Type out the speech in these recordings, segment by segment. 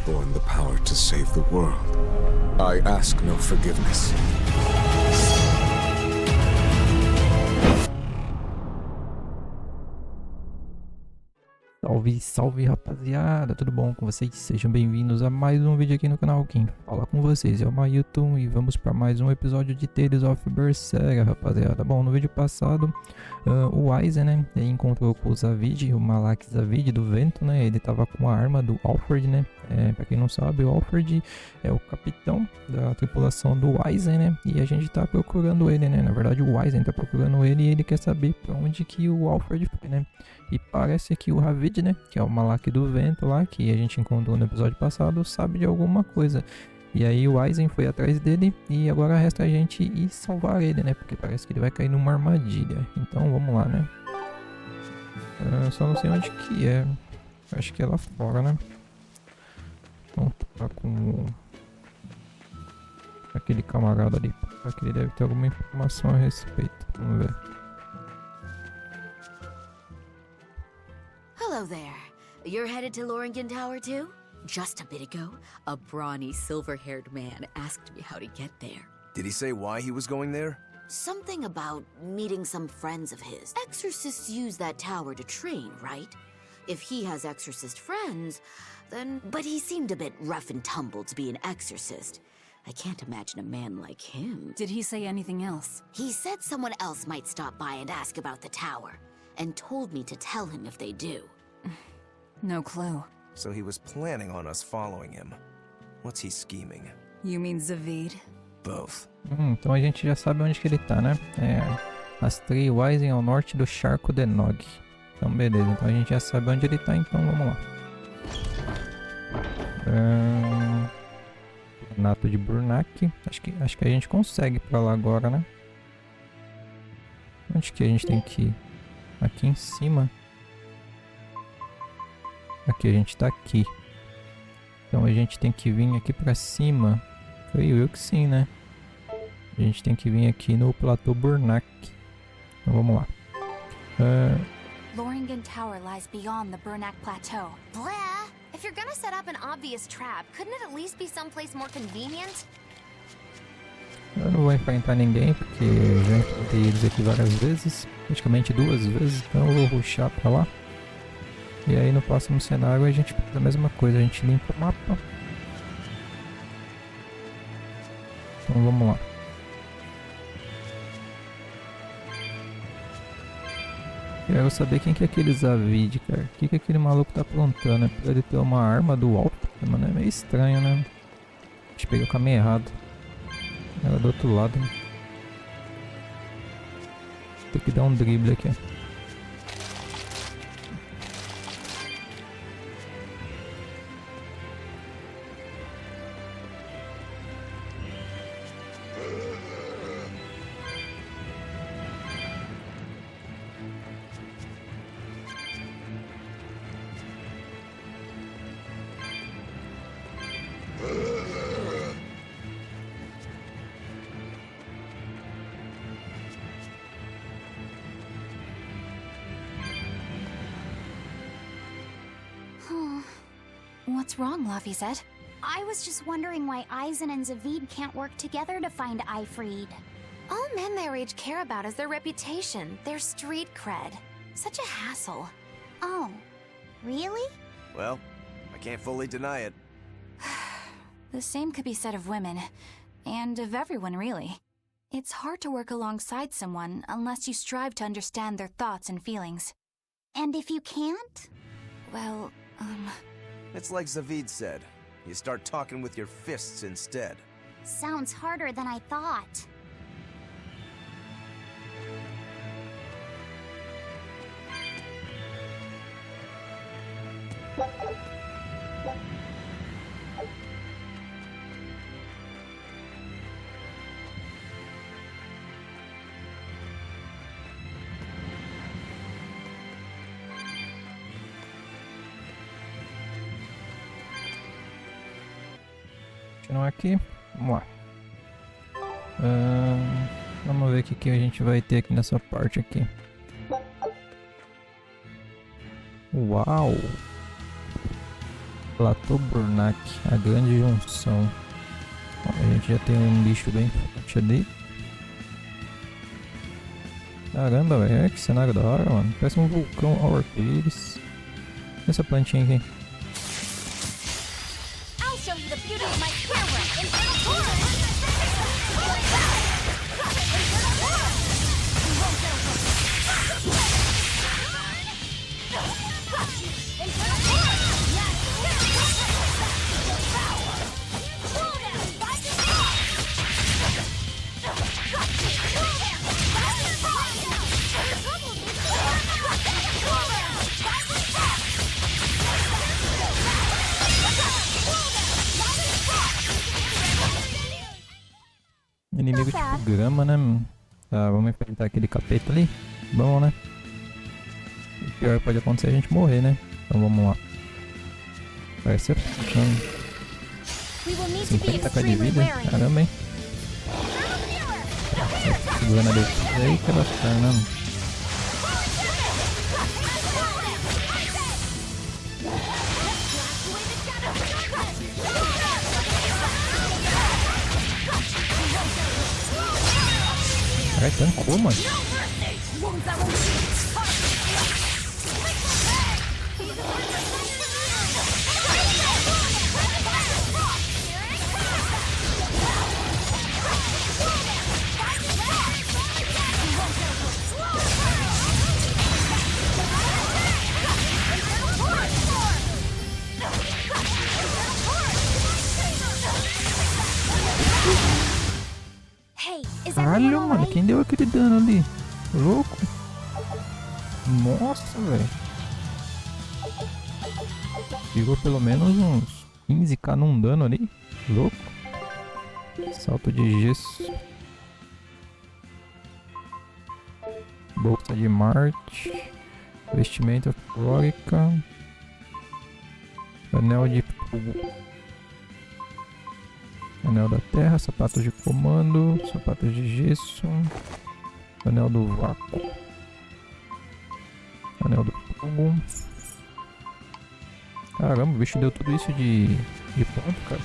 born the power to save the world. I ask no forgiveness. Salve, salve rapaziada, tudo bom com vocês? Sejam bem-vindos a mais um vídeo aqui no canal. Quem fala com vocês é o Mailton e vamos para mais um episódio de Tales of Berseria, rapaziada. Bom, no vídeo passado, o Aizen, né, ele encontrou com o Zavid, o Malak Zavid do vento, né, ele tava com a arma do Alfred, né, pra quem não sabe, o Alfred é o capitão da tripulação do Aizen, né, e a gente tá procurando ele, né, na verdade o Aizen tá procurando ele e ele quer saber pra onde que o Alfred foi, né, e parece que o Ravid, né, que é o Malak do vento lá, que a gente encontrou no episódio passado, sabe de alguma coisa. E aí o Aizen foi atrás dele e agora resta a gente ir salvar ele, né? Porque parece que ele vai cair numa armadilha. Então vamos lá, né? Só não sei onde que é. Acho que é lá fora, né? Vamos falar com aquele camarada ali. Porque ele deve ter alguma informação a respeito. Vamos ver. Hello there. You're headed to Loringen Tower too? Just a bit ago, a brawny, silver-haired man asked me how to get there. Did he say why he was going there? Something about meeting some friends of his. Exorcists use that tower to train, right? If he has exorcist friends, then... But he seemed a bit rough and tumble to be an exorcist. I can't imagine a man like him. Did he say anything else? He said someone else might stop by and ask about the tower, and told me to tell him if they do. No clue. So he was planning on us following him. What's he scheming? You mean Zavid? Both. Então a gente já sabe onde que ele tá, né? Rastreie o Aizen ao norte do charco de Nog. Então beleza, então a gente já sabe onde ele tá, então vamos lá. Nato de Burnak. Acho que a gente consegue ir pra lá agora, né? Onde que a gente tem que ir? Aqui em cima. Aqui a gente tá aqui. Então a gente tem que vir aqui pra cima. Creio eu que sim, né? A gente tem que vir aqui no platô Burnak. Então vamos lá. Loringen Tower lies beyond the Burnak Plateau. Blah! If you're gonna set up an obvious trap, couldn't it at least be someplace more convenient? Eu não vou enfrentar ninguém, porque eu já enfrentei eles aqui várias vezes. Praticamente 2 vezes, então eu vou rushar pra lá. E aí no próximo cenário a gente faz a mesma coisa, a gente limpa o mapa. Então vamos lá. Quero saber quem que é aquele Zavid, cara. O que aquele maluco tá aprontando? É pra ele ter uma arma do alto, mano, é meio estranho, né? A gente pegou o caminho errado. Era do outro lado, né? Tem que dar um drible aqui. What's wrong, Laphicet? I was just wondering why Aizen and Zavid can't work together to find Ifrid. All men their age care about is their reputation, their street cred. Such a hassle. Oh, really? Well, I can't fully deny it. The same could be said of women, and of everyone, really. It's hard to work alongside someone unless you strive to understand their thoughts and feelings. And if you can't? Well, It's like Zavid said. You start talking with your fists instead. Sounds harder than I thought. Continuar aqui, vamos lá. Vamos ver o que a gente vai ter aqui nessa parte aqui. Uau! Platô Burnak, a grande junção. A gente já tem um bicho bem forte ali. Caramba, velho, que cenário da hora, mano. Parece um vulcão ao arco-íris. Essa plantinha aqui. Inimigo tipo grama, né? Tá, vamos enfrentar aquele capeta ali. Bom, né? O pior que pode acontecer é a gente morrer, né? Então vamos lá. Parece ser 50k de vida? Caramba, hein? Segurando a defesa aí que ela tá, né? Caralho, tancou, mano. Caralho, mano, quem deu aquele dano ali? Louco? Nossa, velho. Pegou pelo menos uns 15k num dano ali. Louco. Salto de gesso. Bolsa de Marte. Vestimenta folclórica. Anel de fogo. Anel da terra, sapatos de comando, sapatos de gesso, anel do vácuo, anel do fogo. Caramba, o bicho deu tudo isso de ponto, cara.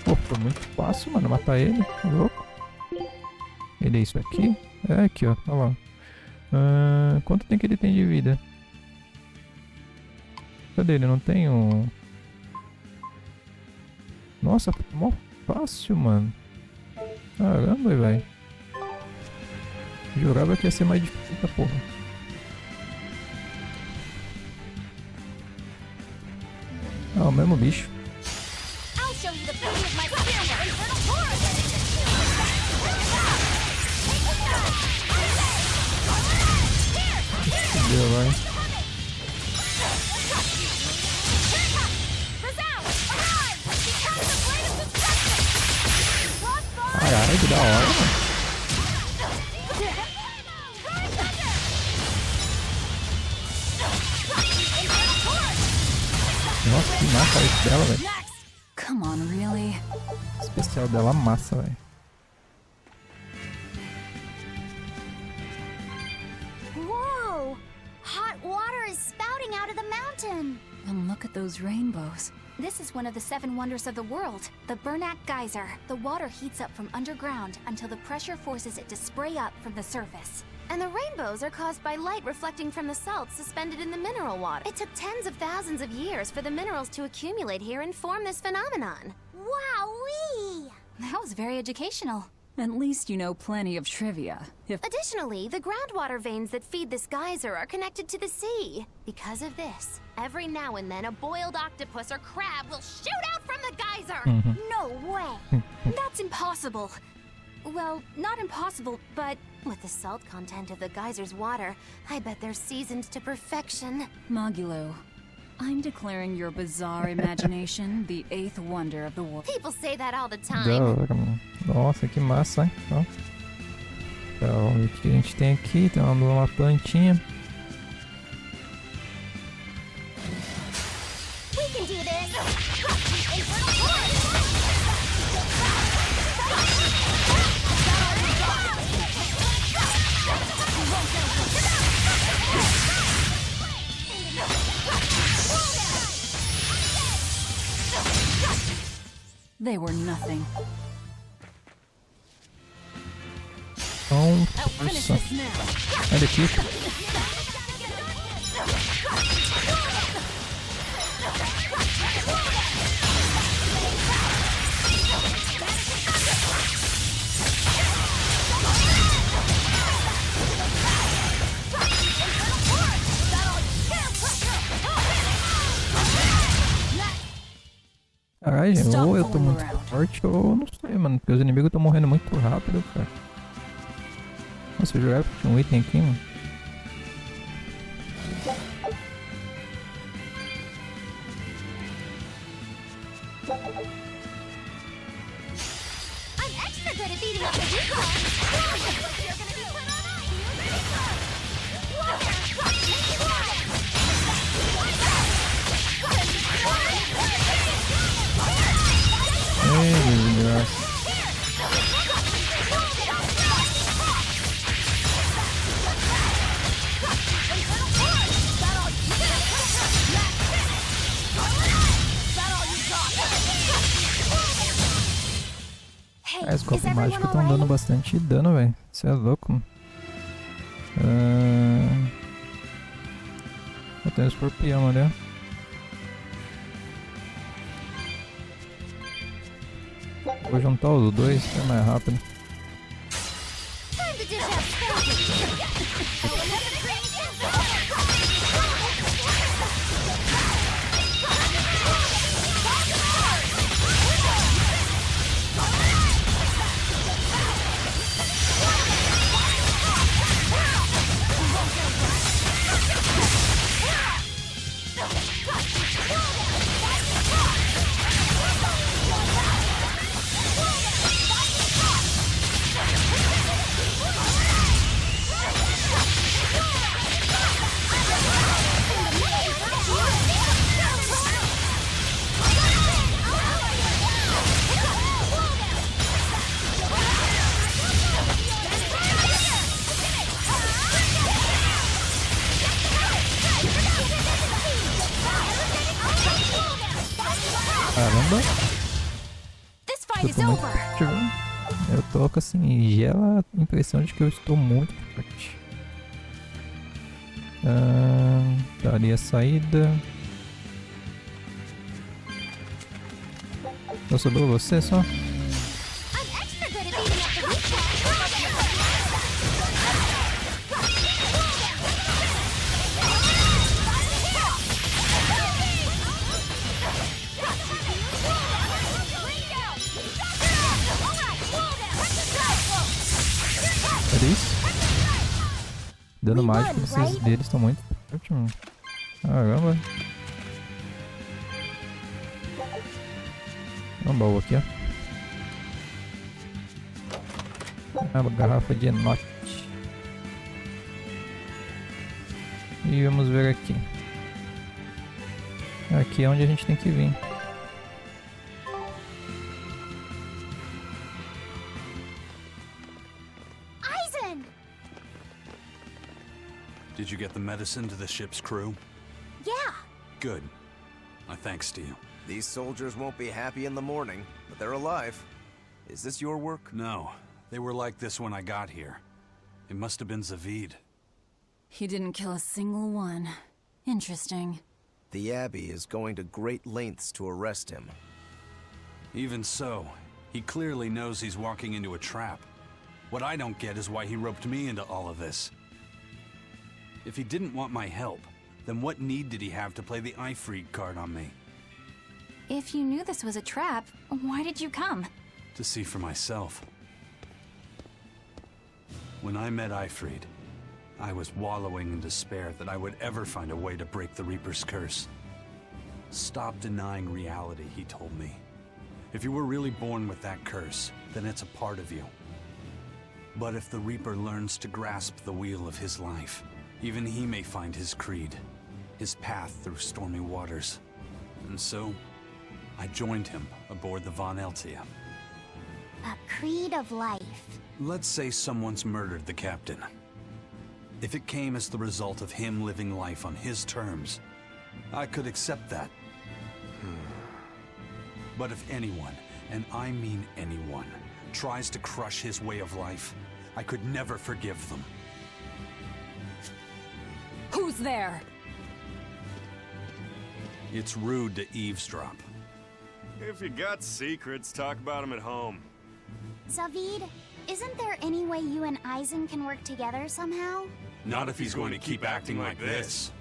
Pô, foi muito fácil, mano, matar ele, tá louco? Ele é isso aqui? É aqui, ó, olha lá. Quanto tem que ele tem de vida? Cadê ele? Não tem um... Nossa, mó fácil, mano. Caramba, velho. Jurava que ia ser mais difícil, porra. Ah, o mesmo bicho. Deu, vai. Caralho, que da hora, mano. Nossa, que massa isso dela, velho. Come on, really? Especial dela massa, velho. Whoa! Hot water is spouting out of the mountain. And look at those rainbows. This is one of the 7 wonders of the world, the Berserk Geyser. The water heats up from underground until the pressure forces it to spray up from the surface. And the rainbows are caused by light reflecting from the salts suspended in the mineral water. It took tens of thousands of years for the minerals to accumulate here and form this phenomenon. Wowee! That was very educational. At least you know plenty of trivia. Additionally, the groundwater veins that feed this geyser are connected to the sea. Because of this, every now and then a boiled octopus or crab will shoot out from the geyser. No way! That's impossible. Well, not impossible, but with the salt content of the geyser's water, I bet they're seasoned to perfection. Magulo, I'm declaring your bizarre imagination the 8th wonder of the world. People say that all the Da time. hora, mano. Nossa, que massa, hein? Ó. Então, o que a gente tem aqui? Tem uma plantinha. We can do this! They were nothing. Então, I'll finish força. this now. Sai daqui. Caralho, ou eu tô muito forte ou eu não sei, mano. Porque os inimigos estão morrendo muito rápido, cara. Nossa, eu jogava que tinha um item aqui, mano. I'm extra good at beating up the recon. You're gonna be put on Ei, desgraça. Hey, As is copos everyone mágicos estão dando alright? bastante dano, velho. Isso é louco, mano. Eu tenho um escorpião ali, ó. Vou juntar os dois, que é mais rápido. Time to dish out Caramba, This eu fight is tô muito over. forte, velho. Eu tô com assim, gela a impressão de que eu estou muito forte. Tá ali a saída. Só sobrou você só? I'm extra good at beating up the recon. Era isso? Dano mágico desses deles estão muito fortes, mano. Caramba. Um baú aqui, ó. Uma garrafa de enote. E vamos ver aqui. Aqui é onde a gente tem que vir. Aizen! Did you get the medicine to the ship's crew? Yeah. Good. My thanks to you. These soldiers won't be happy in the morning, but they're alive. Is this your work? No, they were like this when I got here. It must have been Zavid. He didn't kill a single one. Interesting. The Abbey is going to great lengths to arrest him. Even so, he clearly knows he's walking into a trap. What I don't get is why he roped me into all of this. If he didn't want my help, then what need did he have to play the Ifreed card on me? If you knew this was a trap, why did you come? To see for myself. When I met Ifreed, I was wallowing in despair that I would ever find a way to break the Reaper's curse. Stop denying reality, he told me. If you were really born with that curse, then it's a part of you. But if the Reaper learns to grasp the wheel of his life, even he may find his creed, his path through stormy waters. And so, I joined him aboard the Von Eltia. A creed of life. Let's say someone's murdered the captain. If it came as the result of him living life on his terms, I could accept that. But if anyone, and I mean anyone, tries to crush his way of life, I could never forgive them. Who's there? It's rude to eavesdrop. If you got secrets, talk about them at home. Zavid, isn't there any way you and Eisen can work together somehow? Not if he's going to keep acting like this.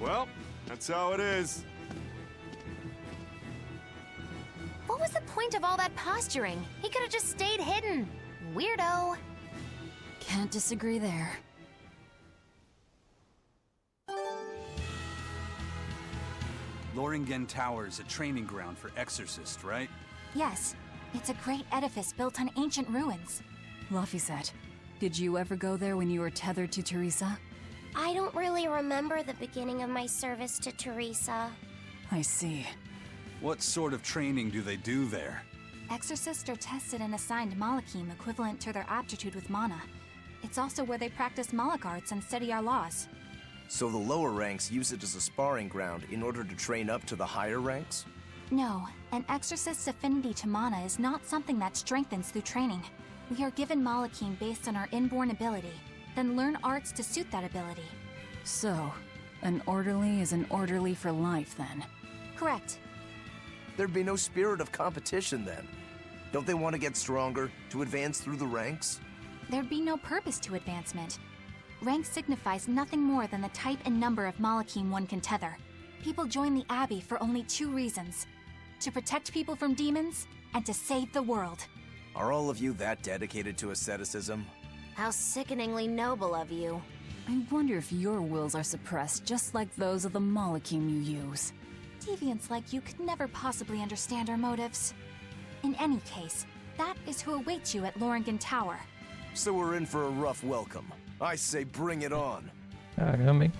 Well, that's how it is. What was the point of all that posturing? He could have just stayed hidden. Weirdo. Can't disagree there. Loringen Tower is a training ground for Exorcists, right? Yes, it's a great edifice built on ancient ruins. Laphicet, did you ever go there when you were tethered to Teresa? I don't really remember the beginning of my service to Teresa. I see. What sort of training do they do there? Exorcists are tested and assigned Malachim equivalent to their aptitude with mana. It's also where they practice Malach arts and study our laws. So the lower ranks use it as a sparring ground in order to train up to the higher ranks? No, an exorcist's affinity to mana is not something that strengthens through training. We are given Malachim based on our inborn ability, then learn arts to suit that ability. So, an orderly is an orderly for life then? Correct. There'd be no spirit of competition then. Don't they want to get stronger, to advance through the ranks? There'd be no purpose to advancement. Rank signifies nothing more than the type and number of Malachim one can tether. People join the Abbey for only two reasons: to protect people from demons, and to save the world. Are all of you that dedicated to asceticism? How sickeningly noble of you. I wonder if your wills are suppressed just like those of the Malachim you use. Deviants like you could never possibly understand our motives. In any case, that is who awaits you at Loringen Tower. So we're in for a rough welcome. I say bring it on. Caramba, hein?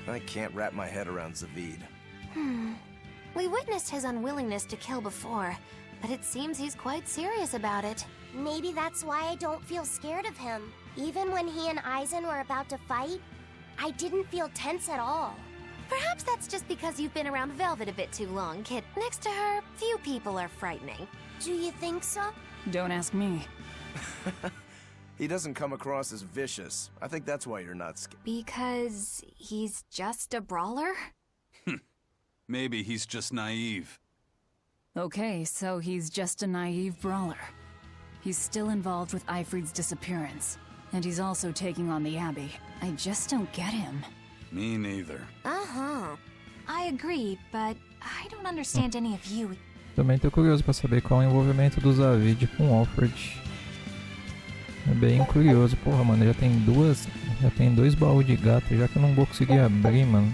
I can't wrap my head around Zavid. We witnessed his unwillingness to kill before, but it seems he's quite serious about it. Maybe that's why I don't feel scared of him. Even when he and Eisen were about to fight, I didn't feel tense at all. Perhaps that's just because you've been around Velvet a bit too long, Kit. Next to her, few people are frightening. Do you think so? Don't ask me. He doesn't come across as vicious. I think that's why you're not scared. Because he's just a brawler? Maybe he's just naive. Okay, so he's just a naive brawler. He's still involved with Eifried's disappearance, and he's also taking on the Abbey. I just don't get him. Me neither. Uh-huh. I agree, but I don't understand any of you. Também tô curioso pra saber qual é o envolvimento do Zavid com Alfred. É bem curioso. Porra, mano, já tem dois baús de gato, já que eu não vou conseguir abrir, mano.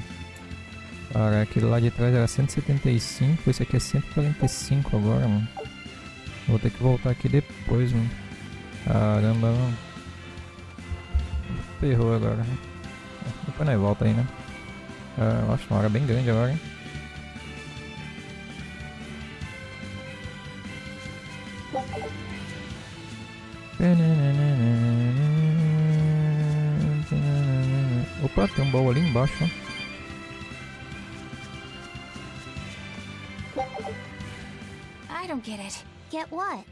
Cara, aquele lá de trás era 175, esse aqui é 145 agora, mano. Vou ter que voltar aqui depois, mano. Caramba, mano. Ferrou agora. Depois nós volta aí, né? Nossa, uma hora bem grande agora, hein? Opa, tem um baú ali embaixo, ó. I don't get it. Get what?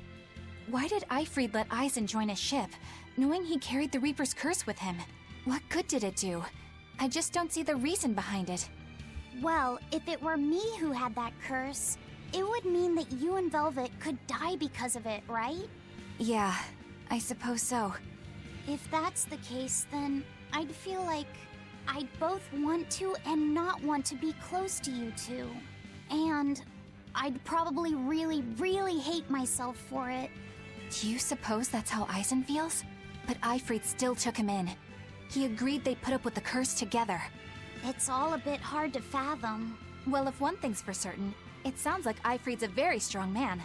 Why did Eifried let Eisen join a ship, knowing he carried the Reaper's curse with him? What good did it do? I just don't see the reason behind it. Well, if it were me who had that curse, it would mean that you and Velvet could die because of it, right? Yeah, I suppose so. If that's the case, then I'd feel like I'd both want to and not want to be close to you two. And I'd probably really, really hate myself for it. Do you suppose that's how Eisen feels? But Eifried still took him in. He agreed they'd put up with the curse together. It's all a bit hard to fathom. Well, if one thing's for certain, it sounds like Eifried's a very strong man.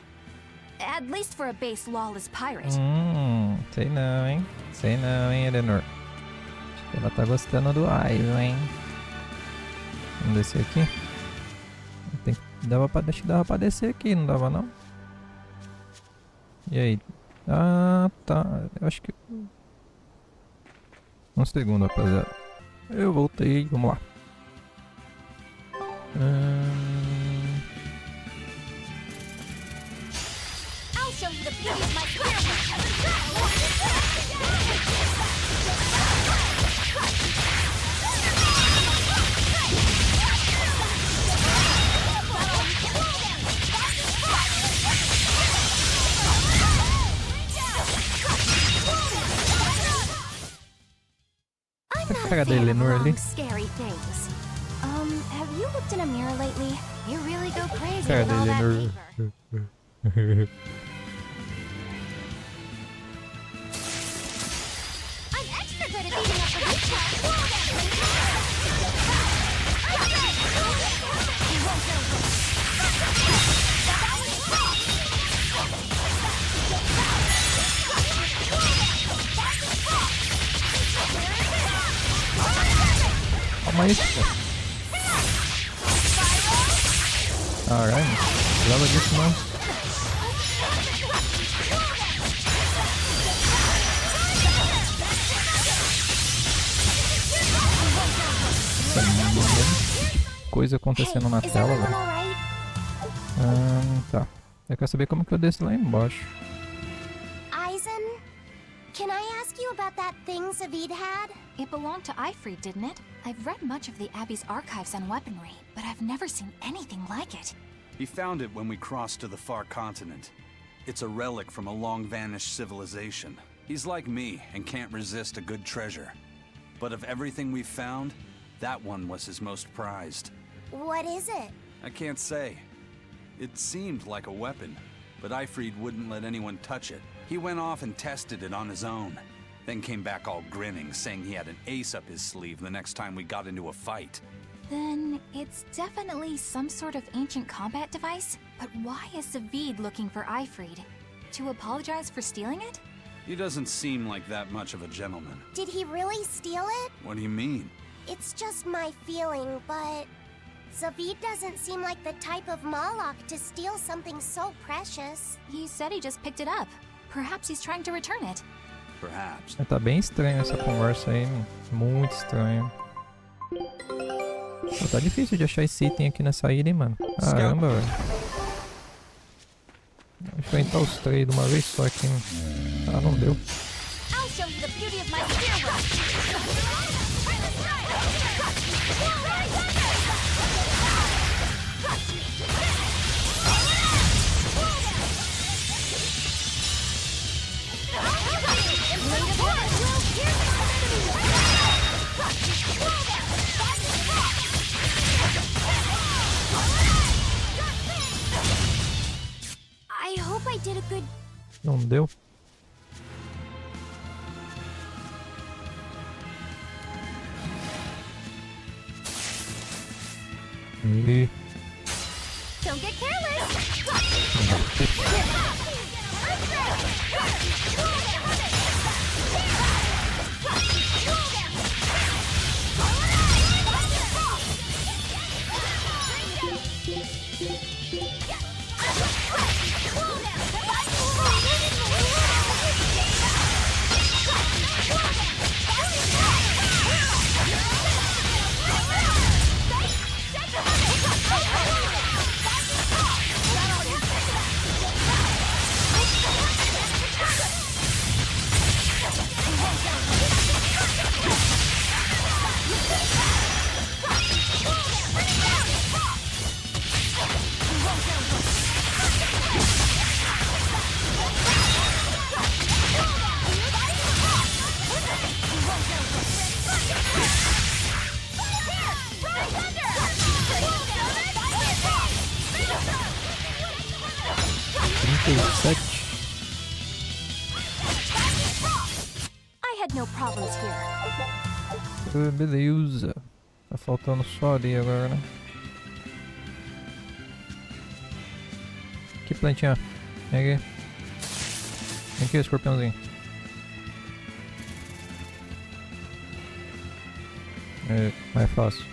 At least for a base lawless pirate. Sei não, hein? Sei não, hein, Eleanor? Acho que ela tá gostando do Eisen, hein? Vamos descer aqui. Dava pra descer aqui, não dava não? E aí? Ah, tá. Eu acho que... Um segundo, rapaziada. Eu voltei, vamos lá. I'll show you the beauty of my spear. Cara da Eleanor ali. Scary things. Have you looked in a mirror lately? You really go crazy Cara with da all that Eleanor. paper. I'm extra good at beating up the weak Calma aí, pô. Caralho, não leva disso não. Coisa acontecendo na tela, velho. Tá. Eu quero saber como que eu desço lá embaixo. Aizen, can I ask you about that thing Zavid had? It belonged to Ifrid, didn't it? I've read much of the Abbey's archives on weaponry, but I've never seen anything like it. He found it when we crossed to the far continent. It's a relic from a long-vanished civilization. He's like me and can't resist a good treasure. But of everything we've found, that one was his most prized. What is it? I can't say. It seemed like a weapon, but Ifrid wouldn't let anyone touch it. He went off and tested it on his own, then came back all grinning, saying he had an ace up his sleeve the next time we got into a fight. Then it's definitely some sort of ancient combat device? But why is Zavid looking for Ifrid? To apologize for stealing it? He doesn't seem like that much of a gentleman. Did he really steal it? What do you mean? It's just my feeling, but Zavid doesn't seem like the type of Malak to steal something so precious. He said he just picked it up. Perhaps he's trying to return it. Perhaps. Tá bem estranha essa conversa aí, muito estranho. Pô, tá difícil de achar esse item aqui nessa ilha, hein, mano. Caramba, velho. Vou enfrentar os três de uma vez só aqui. Ah, não deu. I'll show you the beauty of my spear. I hope I did a good... Não deu. E... Don't get careless. I had no problems here. Beleza. Tá faltando só ali agora, né? Que plantinha? Vem aqui. Vem aqui, escorpiãozinho. É, mais fácil.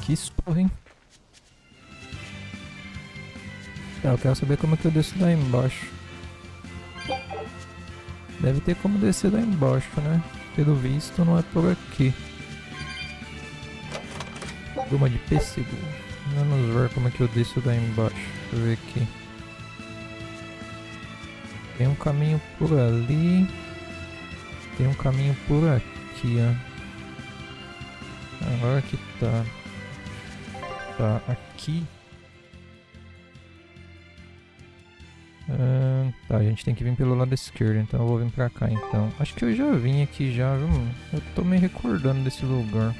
Que esporro, hein? Tá, eu quero saber como é que eu desço lá embaixo. Deve ter como descer lá embaixo, né? Pelo visto não é por aqui. Goma de pêssego. Vamos ver como é que eu desço lá embaixo. Deixa eu ver aqui. Tem um caminho por ali. Tem um caminho por aqui, ó. Agora que tá. Tá aqui. Tá, a gente tem que vir pelo lado esquerdo, então eu vou vir pra cá então. Acho que eu já vim aqui já, viu? Eu tô me recordando desse lugar.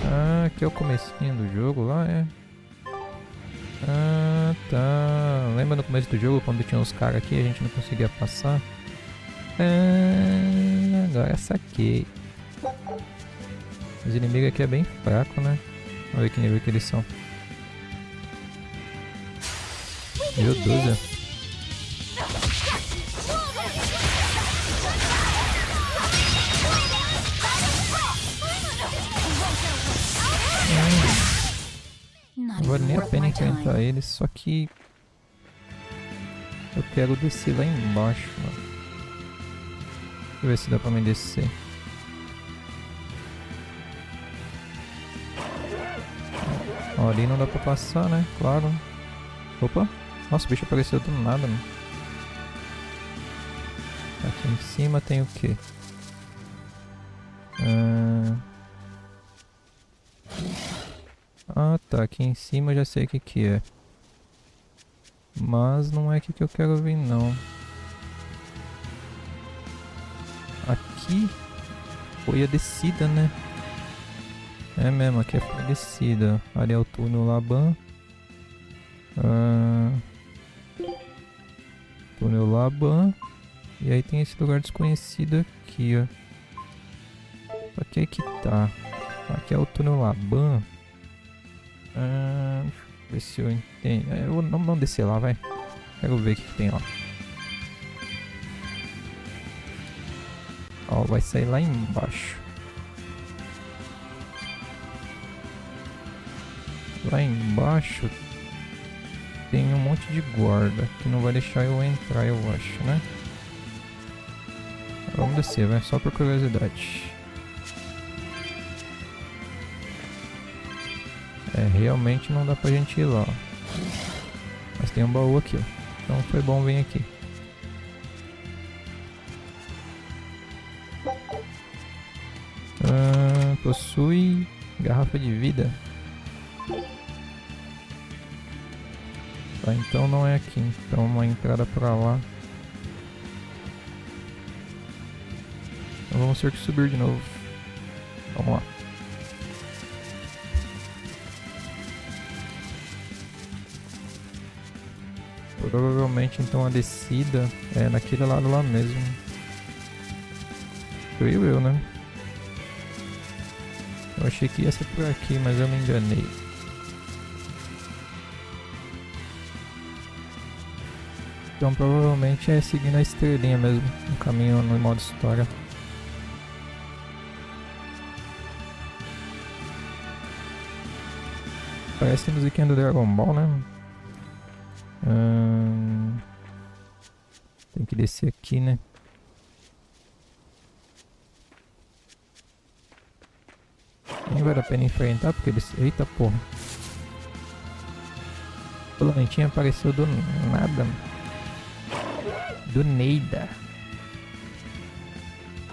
Ah, aqui é o comecinho do jogo lá, é? Ah, tá. Lembra no começo do jogo quando tinha os caras aqui e a gente não conseguia passar? Ah, agora saquei. Os inimigos aqui é bem fraco, né? Olha ver que nível que eles são. Nível 12. Não vale nem a pena enfrentar eles, só que eu quero descer lá embaixo, mano. Deixa eu ver se dá pra me descer. Ó, ali não dá pra passar, né? Claro. Opa! Nossa, o bicho apareceu do nada, mano. Aqui em cima tem o quê? Ah, tá. Aqui em cima eu já sei o que que é. Mas não é aqui que eu quero vir, não. Aqui foi a descida, né? É mesmo, aqui foi a descida. Ali é o túnel Laban. Túnel Laban. E aí tem esse lugar desconhecido aqui, ó. Aqui é que tá. Aqui é o túnel Laban. Deixa eu ver se eu entendo. Eu vou não descer lá, vai. Quero ver o que tem lá. Ó, vai sair lá embaixo. Lá embaixo tem um monte de guarda que não vai deixar eu entrar, eu acho, né? Vamos descer, vai, só por curiosidade. É, realmente não dá pra gente ir lá. Mas tem um baú aqui, ó. Então foi bom vir aqui. Possui garrafa de vida. Tá, então não é aqui. Então uma entrada pra lá. Então vamos ter que subir de novo. Vamos lá. Provavelmente então a descida é naquele lado lá mesmo. Creio eu, né? Eu achei que ia ser por aqui, mas eu me enganei. Então provavelmente é seguindo a estrelinha mesmo, o caminho no modo história. Parece a musiquinha do Dragon Ball, né? Tem que descer aqui, né? Nem vale a pena enfrentar porque eles... Eita porra! O planetinha apareceu do nada. Do Neida.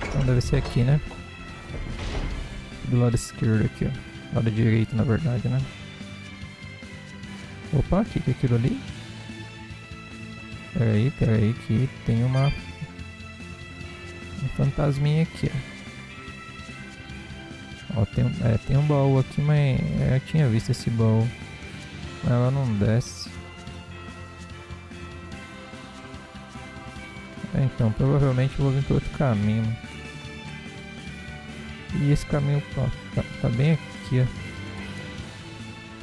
Então deve ser aqui, né? Do lado esquerdo aqui, ó. Lado direito, na verdade, né? Opa, o que é aquilo ali? Pera aí, que tem um fantasminha aqui, ó. Ó, tem um baú aqui, mas eu tinha visto esse baú. Mas ela não desce. Então, provavelmente eu vou vir por outro caminho. E esse caminho, ó, tá bem aqui, ó.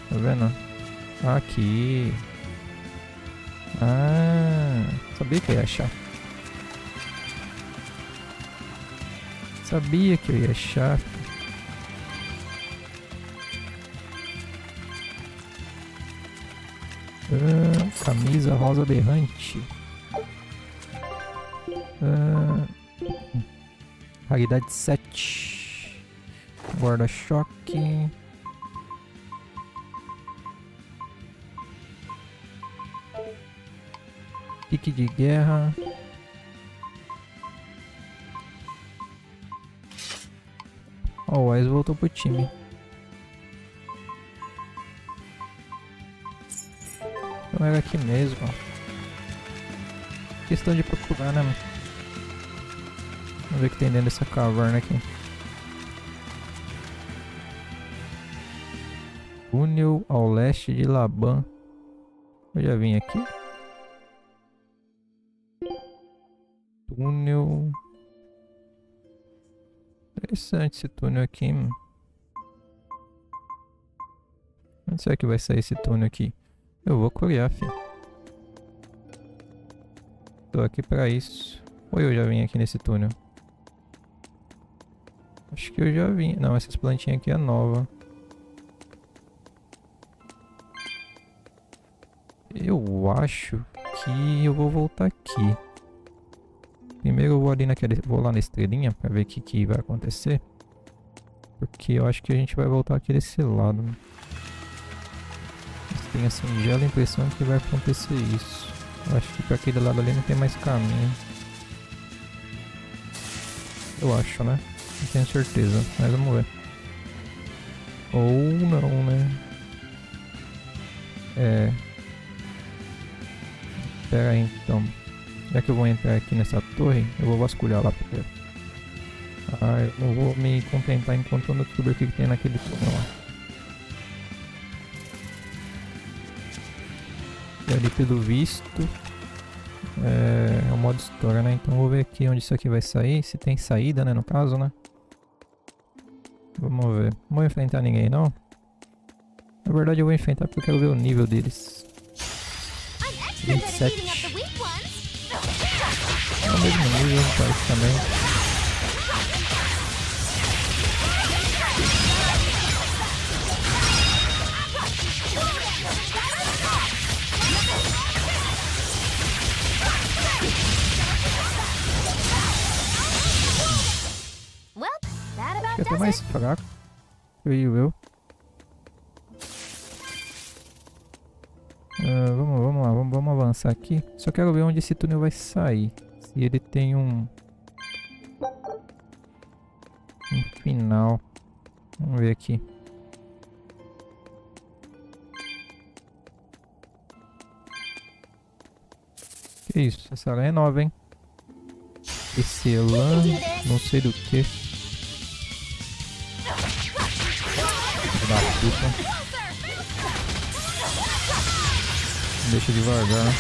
Tá vendo? Aqui. Sabia que eu ia achar. sabia que eu ia achar. Camisa rosa berrante. Raridade 7. Guarda-choque. Pique de guerra. Ó, o Wise voltou pro time. Então era aqui mesmo. Questão de procurar, né, mano? Vamos ver o que tem dentro dessa caverna aqui. Túnel ao leste de Laban. Eu já vim aqui. Túnel. Interessante esse túnel aqui, mano. Onde será que vai sair esse túnel aqui? Eu vou curiar, filho. Tô aqui pra isso. Ou eu já vim aqui nesse túnel? Acho que eu já vim. Não, essas plantinhas aqui é nova. Eu acho que eu vou voltar aqui. Primeiro eu vou ali naquela. Vou lá na estrelinha pra ver o que vai acontecer. Porque eu acho que a gente vai voltar aqui desse lado. Né? Mas tenho a singela impressão que vai acontecer isso. Eu acho que pra aquele lado ali não tem mais caminho. Eu acho, né? Não tenho certeza, mas vamos ver. Ou não, né? Pera aí então. Já que eu vou entrar aqui nessa torre, eu vou vasculhar lá primeiro. Eu não vou me contentar enquanto eu não descobrir o que tem naquele túnel lá. E ali pelo visto é o modo história, né? Então vou ver aqui onde isso aqui vai sair. Se tem saída, né? No caso, né? Vamos ver. Não vou enfrentar ninguém, não. Na verdade eu vou enfrentar porque eu quero ver o nível deles. 27. É o mesmo nível, parece também. Acho que é até mais fraco, creio eu. Vamos lá, vamos avançar aqui. Só quero ver onde esse túnel vai sair. Se ele tem um final. Vamos ver aqui. Que isso? Essa lã é nova, hein? Esse lã, não sei do que. Da puta. Deixa devagar.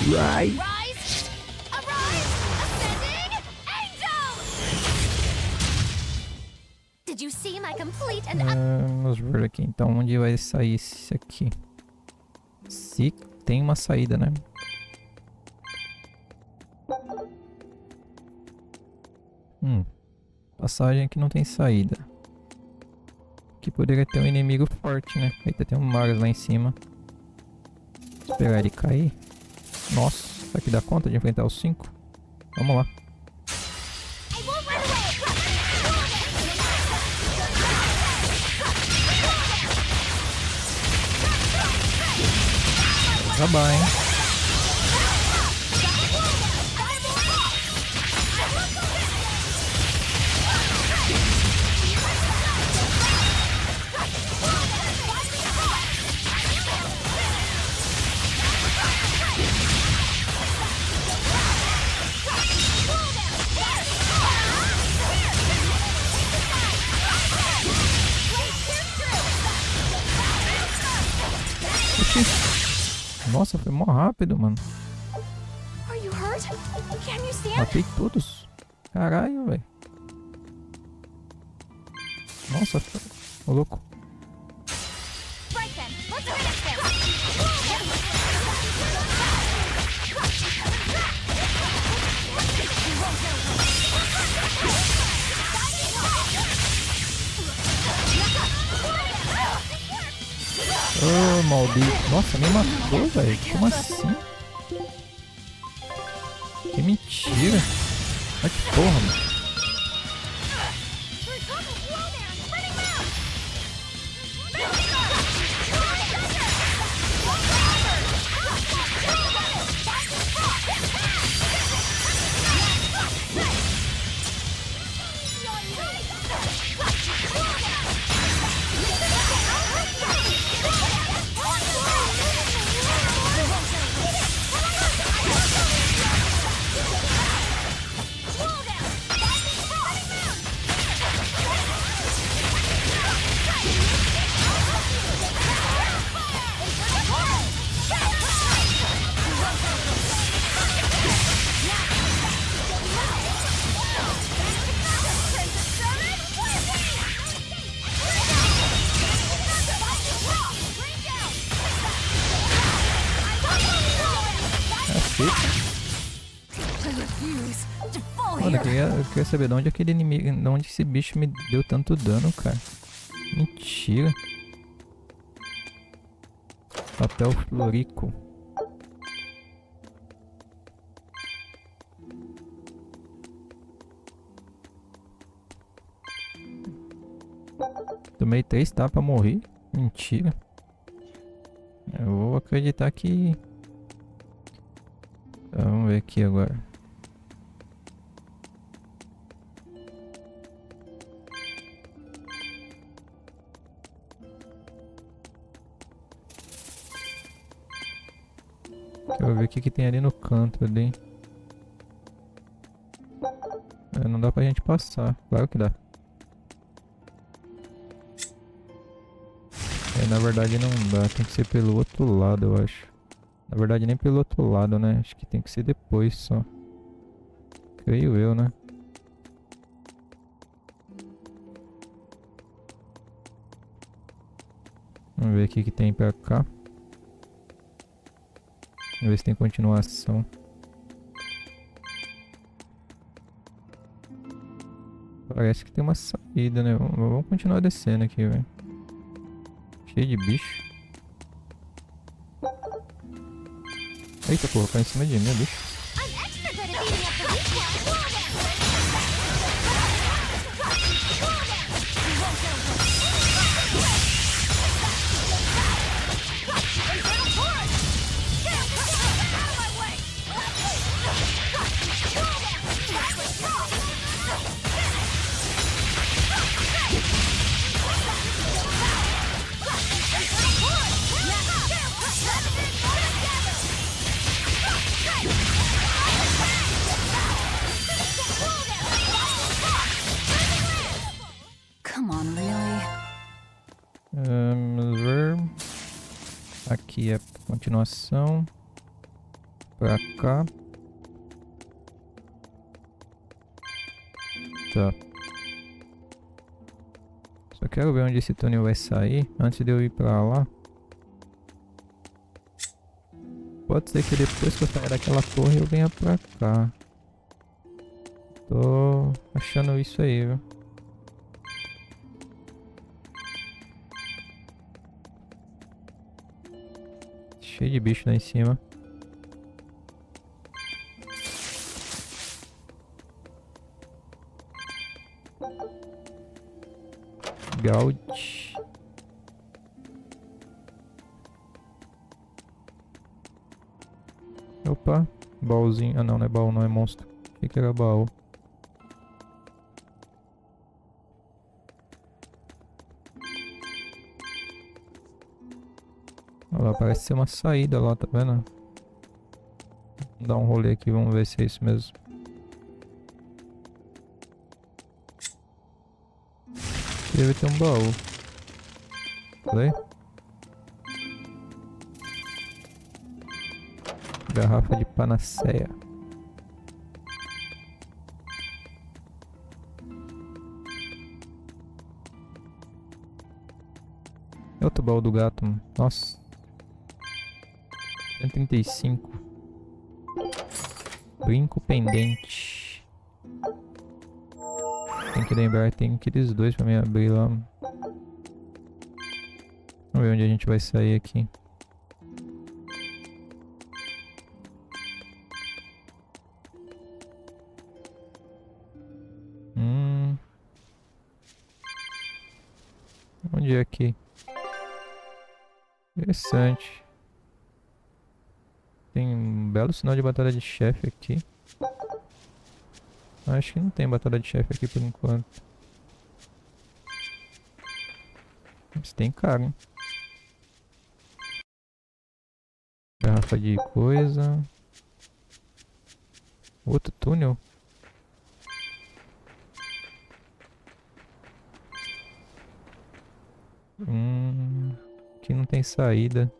Right. Vamos ver aqui então onde vai sair esse aqui. Se tem uma saída, né? Passagem aqui não tem saída. Aqui poderia ter um inimigo forte, né? Eita, tem um Magus lá em cima. Esperar ele cair. Nossa, será que dá conta de enfrentar os 5? Vamos lá. Acabar, hein? Nossa, foi mó rápido, mano. Matei todos. Caralho, velho. Nossa, ô louco. Oh, maldito. Nossa, me matou, velho. Como assim? Que mentira. Olha que porra, mano. Mano, eu queria saber de onde aquele inimigo, de onde esse bicho me deu tanto dano, cara. Mentira. Papel florico. Tomei 3 tapas, morri. Mentira. Eu vou acreditar que... Tá, vamos ver aqui agora. Quero ver o que tem ali no canto ali. Não dá pra gente passar. Claro que dá. Na verdade não dá. Tem que ser pelo outro lado, eu acho. Na verdade nem pelo outro lado, né? Acho que tem que ser depois só. Creio eu, né? Vamos ver o que tem pra cá. Vamos ver se tem continuação. Parece que tem uma saída, né? Vamos continuar descendo aqui, velho. Cheio de bicho. Eita porra, caiu em cima de mim, bicho. Vamos ver. Aqui é continuação. Pra cá. Tá. Só quero ver onde esse túnel vai sair antes de eu ir pra lá. Pode ser que depois que eu sair daquela torre eu venha pra cá. Tô achando isso aí, viu? Cheio de bicho lá em cima. Gaut. Opa, baúzinho. Ah não, não é baú, não é monstro. Achei que era baú. Olha lá, parece ser uma saída lá, tá vendo? Vamos dar um rolê aqui, vamos ver se é isso mesmo. Deve ter um baú. Falei? Garrafa de panaceia. Outro baú do gato, mano. Nossa. 135. Brinco pendente. Tem que lembrar, tem aqueles dois pra me abrir lá. Vamos ver onde a gente vai sair aqui. Onde é aqui? Interessante. Tem um belo sinal de batalha de chefe aqui. Acho que não tem batalha de chefe aqui por enquanto. Mas tem cara, hein? Garrafa de coisa. Outro túnel? Aqui não tem saída.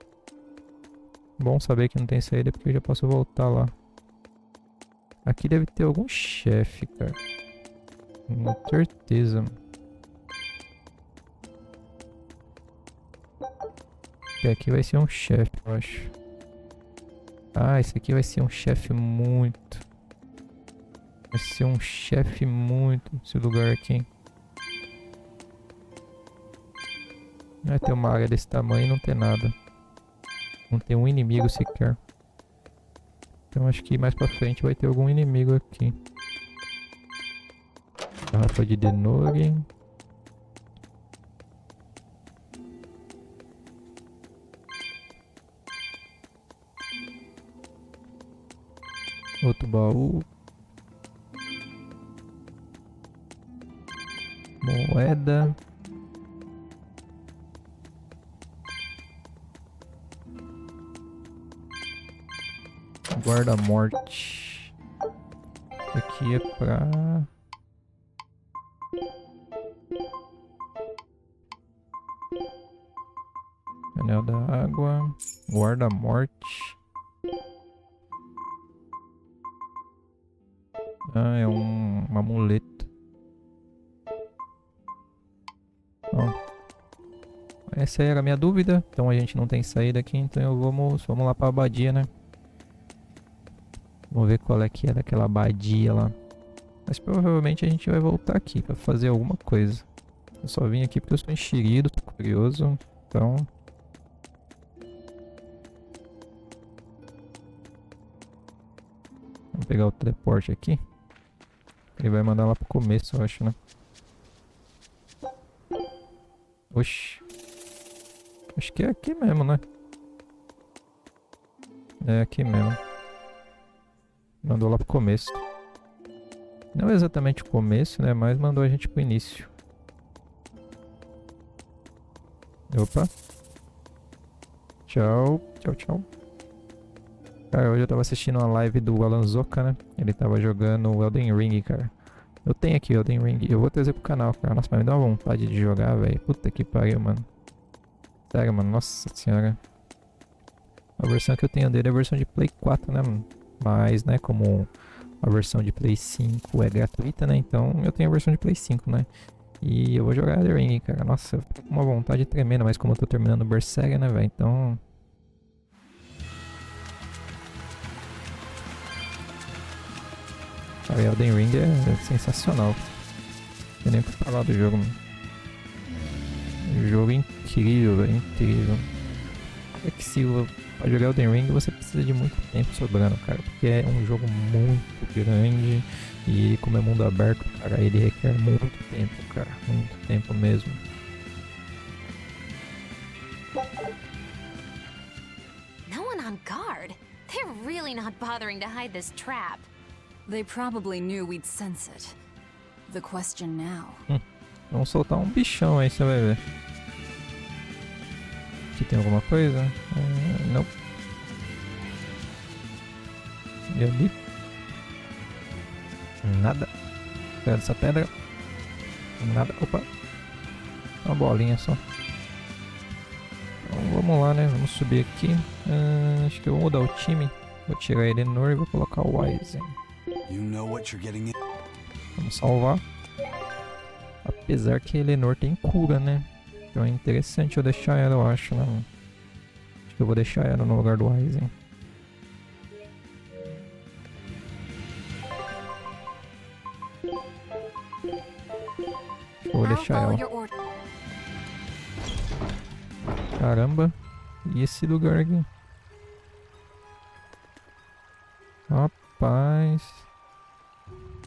Bom saber que não tem saída porque eu já posso voltar lá. Aqui deve ter algum chefe, cara. Com certeza. Aqui vai ser um chefe, eu acho. Ah, esse aqui vai ser um chefe muito. Vai ser um chefe muito. Esse lugar aqui. Vai ter uma área desse tamanho e não ter nada. Não tem um inimigo sequer. Então acho que mais pra frente vai ter algum inimigo aqui. Garrafa de denore. Outro baú. Moeda. Guarda-morte. Aqui é pra... Anel da água. Guarda-morte. Ah, é um amuleto. Ó. Essa era a minha dúvida. Então a gente não tem saída aqui. Então vamos lá pra abadia, né? Vamos ver qual é que é daquela abadia lá. Mas provavelmente a gente vai voltar aqui pra fazer alguma coisa. Eu só vim aqui porque eu sou enxerido, tô curioso. Então... Vamos pegar o teleporte aqui. Ele vai mandar lá pro começo, eu acho, né? Oxi. Acho que é aqui mesmo, né? É aqui mesmo. Mandou lá pro começo. Não exatamente o começo, né? Mas mandou a gente pro início. Opa. Tchau. Tchau, tchau. Cara, hoje eu tava assistindo uma live do Alan Zoka, né? Ele tava jogando o Elden Ring, cara. Eu tenho aqui o Elden Ring. Eu vou trazer pro canal, cara. Nossa, mas me dá uma vontade de jogar, velho. Puta que pariu, mano. Sério, mano. Nossa senhora. A versão que eu tenho dele é a versão de Play 4, né, mano? Mas, né, como a versão de Play 5 é gratuita, né? Então eu tenho a versão de Play 5, né? E eu vou jogar Elden Ring, cara. Nossa, eu fico com uma vontade tremenda, mas como eu tô terminando Berseria, né, velho? Então... Cara, Elden Ring é sensacional. Não tem nem pra falar do jogo, mano. O jogo é incrível, velho. Incrível. É que se pra jogar Elden Ring você precisa de muito tempo sobrando, cara. Porque é um jogo muito grande. E como é mundo aberto, cara, ele requer muito tempo, cara. Muito tempo mesmo. No one on guard. They're really not bothering to hide this trap. They probably knew we'd sense it. The question now. Vamos soltar um bichão aí, você vai ver. Aqui tem alguma coisa? Não. E ali? Nada. Pega essa pedra. Nada. Opa. Uma bolinha só. Então vamos lá, né? Vamos subir aqui. Acho que eu vou mudar o time. Vou tirar ele Elenor e vou colocar o Wise. Vamos salvar. Apesar que Elenor tem cura, né? Então é interessante eu deixar ela, eu acho, né? Acho que eu vou deixar ela no lugar do Aizen. Vou deixar ela. Caramba. E esse lugar aqui? Rapaz.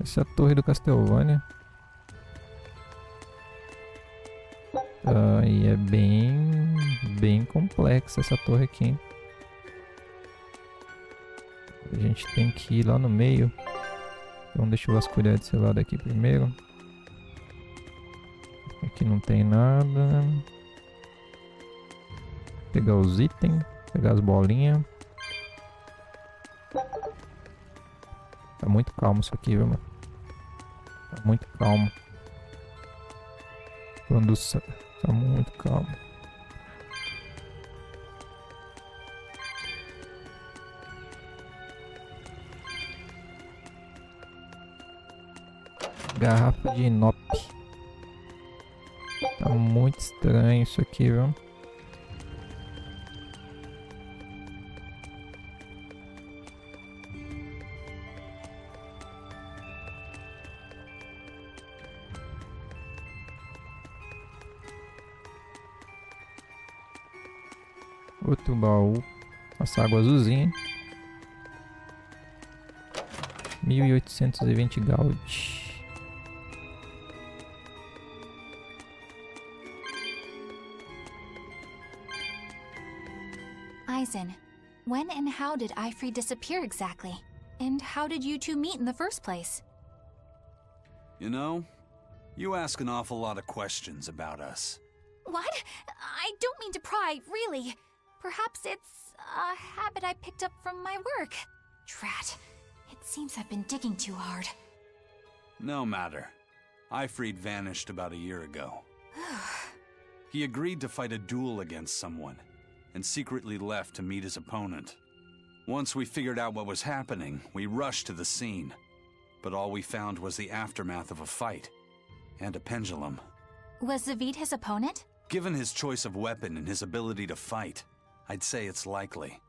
Essa é a torre do Castlevania. E é bem complexa essa torre aqui, hein? A gente tem que ir lá no meio. Então deixa eu vasculhar desse lado aqui primeiro. Aqui não tem nada. Pegar os itens, pegar as bolinhas. Tá muito calmo isso aqui, viu, mano? Tá muito calmo. Condução. Tá muito calmo. Garrafa de inox. Tá muito estranho isso aqui, viu? Outro baú. Essa água azulzinha. 1820 gold. Aizen, when and how did Aifread disappear exactly? And how did you two meet in the first place? You know, you ask an awful lot of questions about us. What? I don't mean to pry, really. Perhaps it's a habit I picked up from my work. Drat. It seems I've been digging too hard. No matter. Aifread vanished about a year ago. He agreed to fight a duel against someone, and secretly left to meet his opponent. Once we figured out what was happening, we rushed to the scene. But all we found was the aftermath of a fight, and a pendulum. Was Zavid his opponent? Given his choice of weapon and his ability to fight, I'd say it's likely.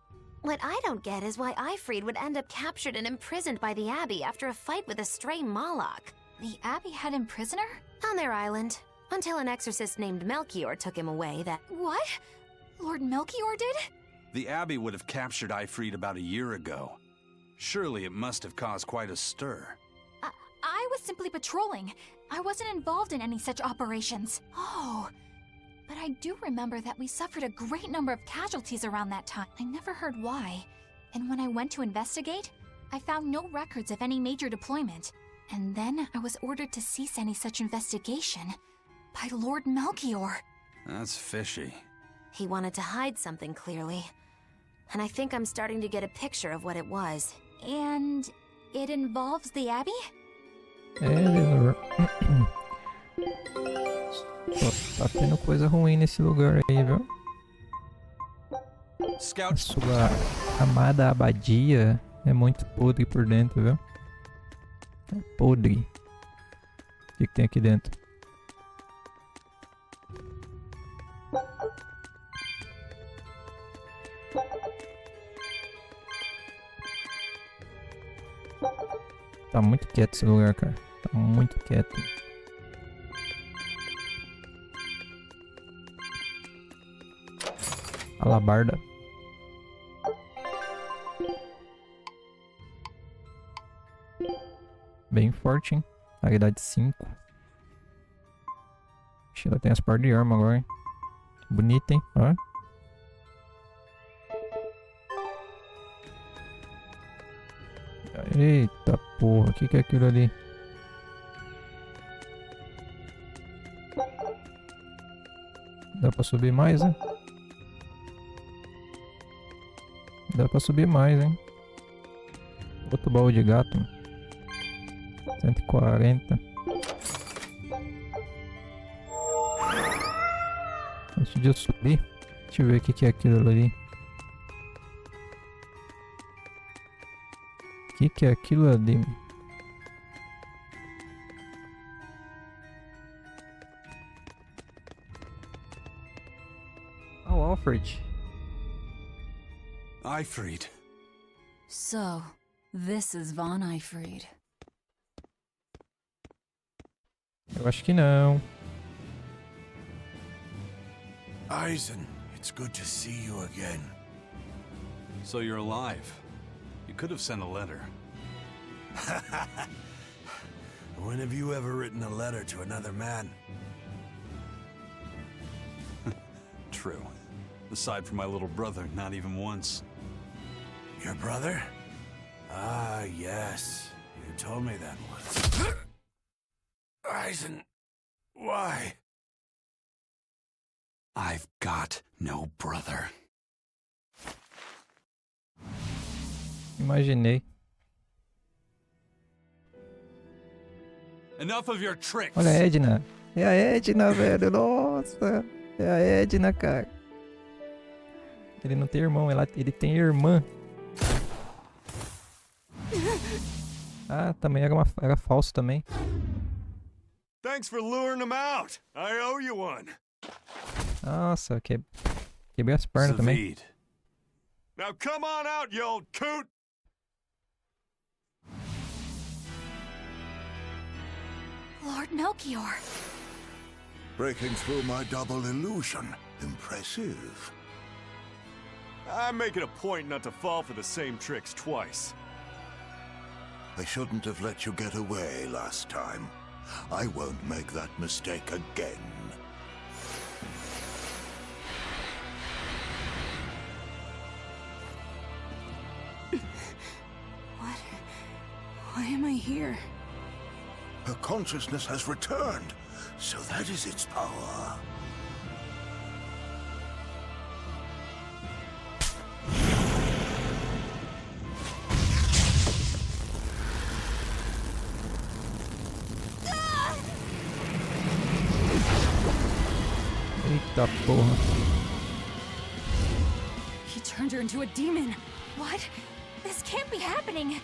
What I don't get is why Aifread would end up captured and imprisoned by the Abbey after a fight with a stray Moloch. The Abbey had him prisoner? On their island. Until an exorcist named Melchior took him away that— What? Lord Melchior did? The Abbey would have captured Aifread about a year ago. Surely it must have caused quite a stir. I was simply patrolling. I wasn't involved in any such operations. Oh. But I do remember that we suffered a great number of casualties around that time. I never heard why. And when I went to investigate, I found no records of any major deployment. And then I was ordered to cease any such investigation by Lord Melchior. That's fishy. He wanted to hide something, clearly. And I think I'm starting to get a picture of what it was. And it involves the Abbey? Tá tendo coisa ruim nesse lugar aí, viu? Scout. A sua amada abadia é muito podre por dentro, viu? É podre. O que tem aqui dentro? Tá muito quieto esse lugar, cara. Tá muito quieto. Alabarda. Bem forte, hein? Habilidade 5. Ela tem as partes de arma agora, hein? Bonita, hein? Ó. Eita porra, o que é aquilo ali? Dá pra subir mais, hein? Dá pra subir mais, hein? Outro baú de gato. 140. Antes de eu subir, deixa eu ver o que é aquilo ali. O que é aquilo ali? Ifrit. Ifrit. So, this is Von Ifrit. Eu acho que não. Eisen, it's good to see you again. So you're alive. You could have sent a letter. When have you ever written a letter to another man? True. Aside from my little brother, not even once. Your brother? Ah, yes. You told me that once. Eisen, why? I've got no brother. Imaginei. Enough of your tricks. Olha a Edna. É a Edna, velho. Nossa. É a Edna, cara. Ele não tem irmão, ele tem irmã. Ah, também era falso também. Thanks for luring him out. I owe you one. Nossa, quebrei as pernas também. Now come on out, you old coot. Lord Melchior. Breaking through my double illusion. Impressive. I make it a point not to fall for the same tricks twice. I shouldn't have let you get away last time. I won't make that mistake again. What? Why am I here? Her consciousness has returned, so that is its power. Eita porra. He turned her into a demon. What? This can't be happening.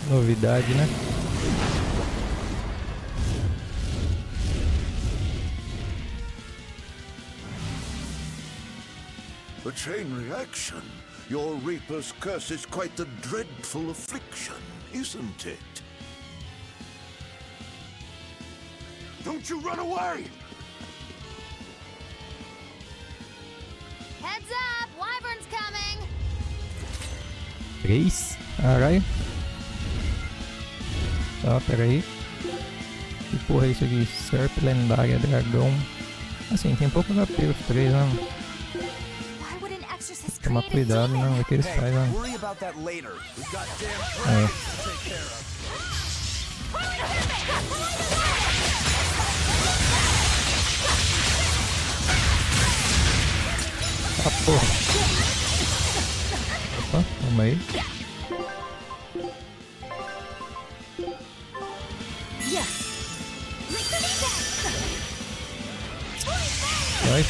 Novidade, né? A chain reaction. Your Reaper's curse is quite the dreadful affliction, isn't it? Don't you run away! Heads up! Wyvern's coming! 3? Caralho. Tá, pera aí. Que porra é isso aqui? Serp lendária, dragão. Assim, tem pouco HP os 3, né? Tomar cuidado, não, é que eles fazem, né? Ah, porra. Opa, calma aí. Vai.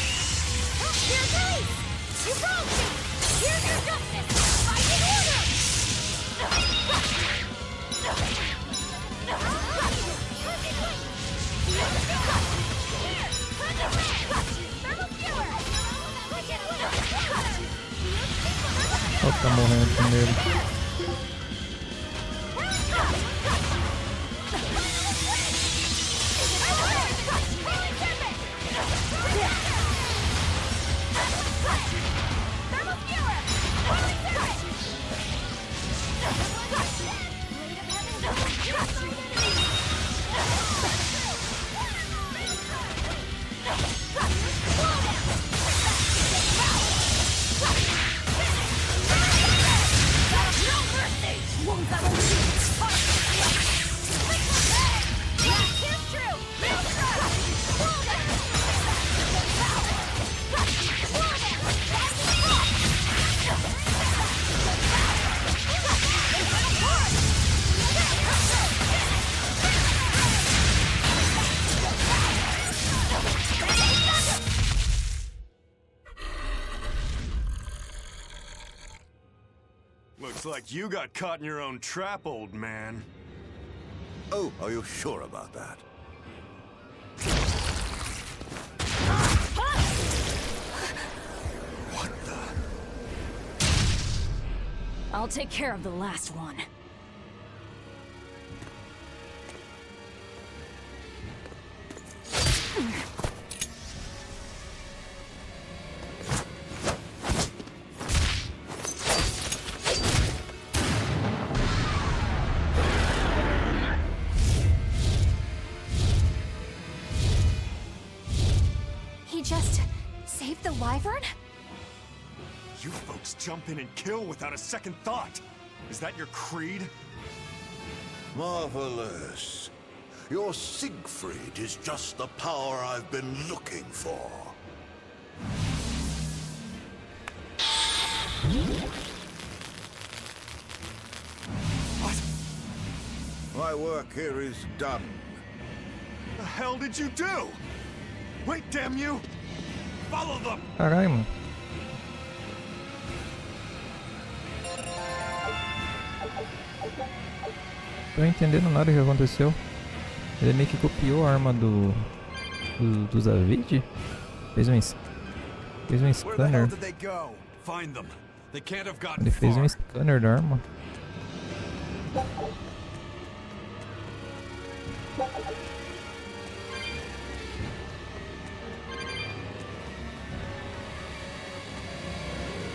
Ó, tá morrendo primeiro. Looks like you got caught in your own trap, old man. Oh, are you sure about that? I'll take care of the last one. He just saved the wyvern? You folks jump in and kill without a second thought. Is that your creed? Marvelous. Your Siegfried is just the power I've been looking for. What? My work here is done. The hell did you do? Wait, damn you! Follow them! Caralho, mano. Tô entendendo nada que aconteceu. Ele meio que copiou a arma do Zavid. Fez um scanner. Ele fez um scanner da arma.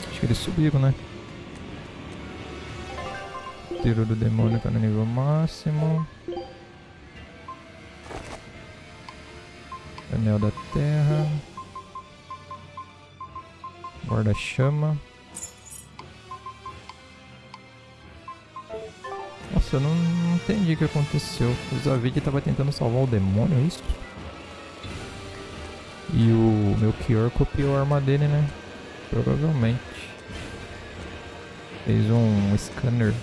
Acho que eles subiram, né? Tiro do demônio tá no nível máximo. Anel da terra. Guarda-chama. Nossa, eu não entendi o que aconteceu. O Zavid tava tentando salvar o demônio, é isso? E o Melchior copiou a arma dele, né? Provavelmente. Fez um scanner.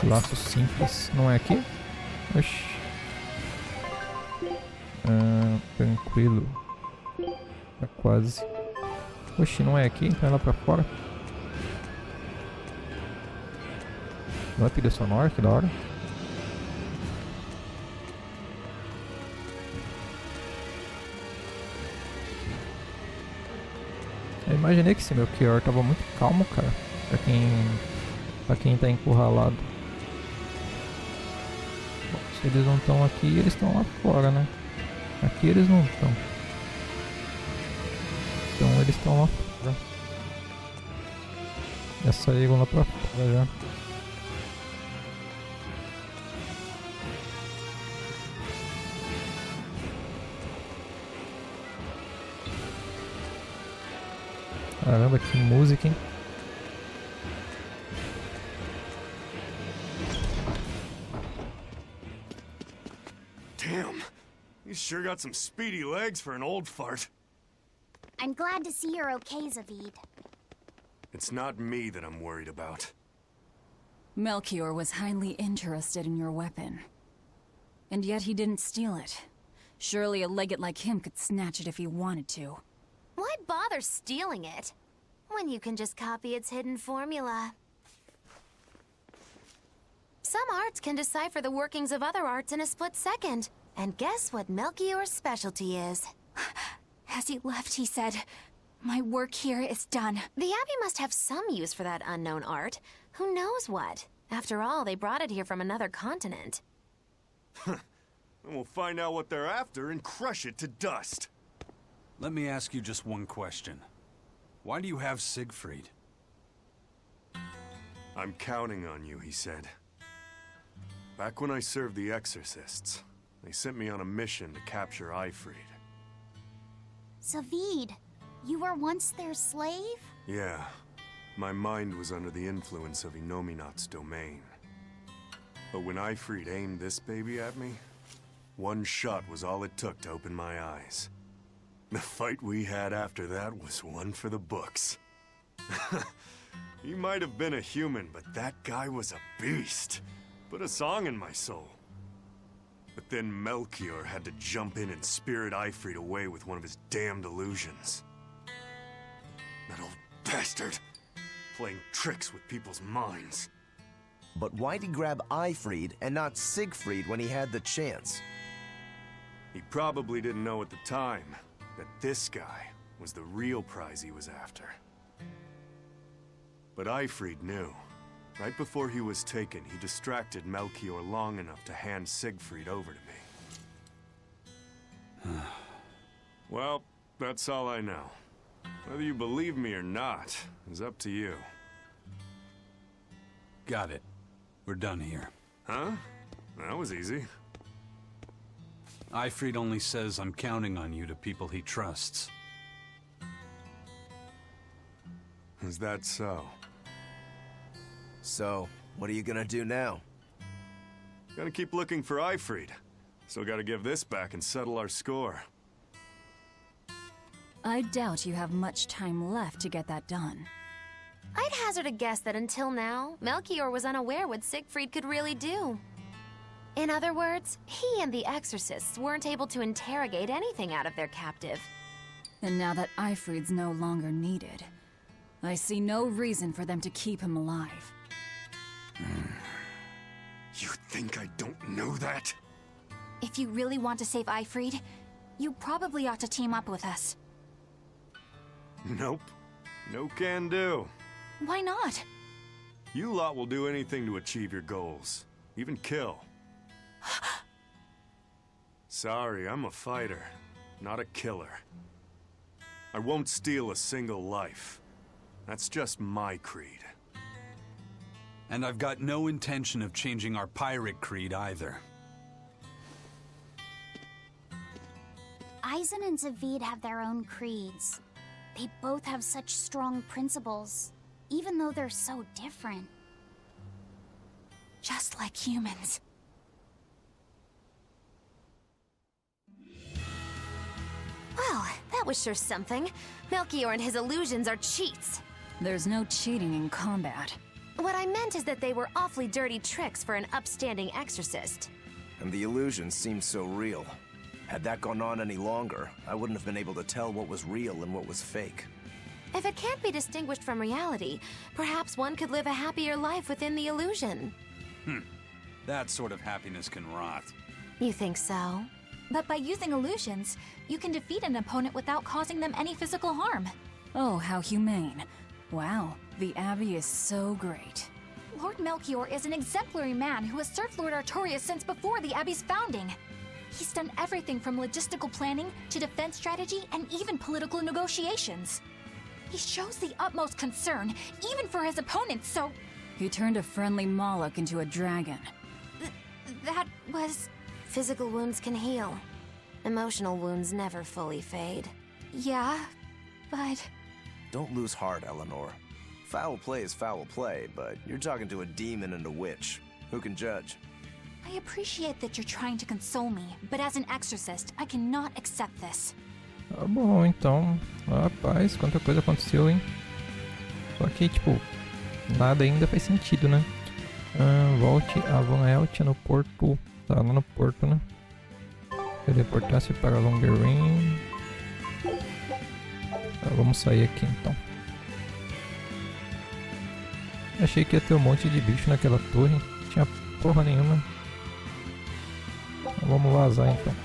Laço simples, não é aqui? Oxi. Tranquilo. Tá quase. Oxi, não é aqui? Então é lá pra fora. Não é trilha sonora? Que da hora. Eu imaginei que esse Melchior tava muito calmo, cara. Pra quem tá encurralado. Bom, se eles não estão aqui, eles estão lá fora, né? Aqui eles não estão. Então eles estão lá fora. Já saíram lá pra fora já. Caramba, que música, hein? Damn, you sure got some speedy legs for an old fart. I'm glad to see you're okay, Zavid. It's not me that I'm worried about. Melchior was highly interested in your weapon. And yet he didn't steal it. Surely a legate like him could snatch it if he wanted to. Why bother stealing it when you can just copy its hidden formula? Some arts can decipher the workings of other arts in a split second. And guess what Melchior's specialty is? As he left, he said, "My work here is done." The Abbey must have some use for that unknown art. Who knows what? After all, they brought it here from another continent. And we'll find out what they're after and crush it to dust. Let me ask you just one question. Why do you have Siegfried? I'm counting on you, he said. Back when I served the Exorcists, they sent me on a mission to capture Eifried. Zavid, you were once their slave? Yeah. My mind was under the influence of Inominat's domain. But when Eifried aimed this baby at me, one shot was all it took to open my eyes. The fight we had after that was one for the books. He might have been a human, but that guy was a beast. Put a song in my soul. But then Melchior had to jump in and spirit Eifried away with one of his damned illusions. That old bastard! Playing tricks with people's minds. But why'd he grab Eifried and not Siegfried when he had the chance? He probably didn't know at the time that this guy was the real prize he was after. But Eifried knew. Right before he was taken, he distracted Melchior long enough to hand Siegfried over to me. Well, that's all I know. Whether you believe me or not is up to you. Got it. We're done here. Huh? That was easy. Eifried only says I'm counting on you to people he trusts. Is that so? So, what are you gonna do now? Gotta keep looking for Eifried. Still gotta give this back and settle our score. I doubt you have much time left to get that done. I'd hazard a guess that until now, Melchior was unaware what Siegfried could really do. In other words, he and the Exorcists weren't able to interrogate anything out of their captive. And now that Eifried's no longer needed, I see no reason for them to keep him alive. You think I don't know that? If you really want to save Eifried, you probably ought to team up with us. Nope. No can do. Why not? You lot will do anything to achieve your goals. Even kill. Sorry, I'm a fighter, not a killer. I won't steal a single life. That's just my creed. And I've got no intention of changing our pirate creed either. Eisen and Zavid have their own creeds. They both have such strong principles, even though they're so different. Just like humans. Well, that was sure something. Melchior and his illusions are cheats. There's no cheating in combat. What I meant is that they were awfully dirty tricks for an upstanding exorcist. And the illusions seemed so real. Had that gone on any longer, I wouldn't have been able to tell what was real and what was fake. If it can't be distinguished from reality, perhaps one could live a happier life within the illusion. That sort of happiness can rot. You think so? But by using illusions, you can defeat an opponent without causing them any physical harm. Oh, how humane. Wow, the Abbey is so great. Lord Melchior is an exemplary man who has served Lord Artorias since before the Abbey's founding. He's done everything from logistical planning to defense strategy and even political negotiations. He shows the utmost concern, even for his opponents, so... He turned a friendly Moloch into a dragon. That was... Physical wounds can heal. Emotional wounds never fully fade. Yeah, but... Don't lose heart, Eleanor. Foul play is foul play, but you're talking to a demon and a witch. Who can judge? I appreciate that you're trying to console me, but as an exorcist, I cannot accept this. Tá bom, então. Rapaz, quanta coisa aconteceu, hein? Só que, tipo, nada ainda faz sentido, né? Volte a Von Eltia no porto. Tá lá no porto, né? Teleportar-se para Longerin. Tá, vamos sair aqui então. Achei que ia ter um monte de bicho naquela torre. Não tinha porra nenhuma. Vamos vazar então.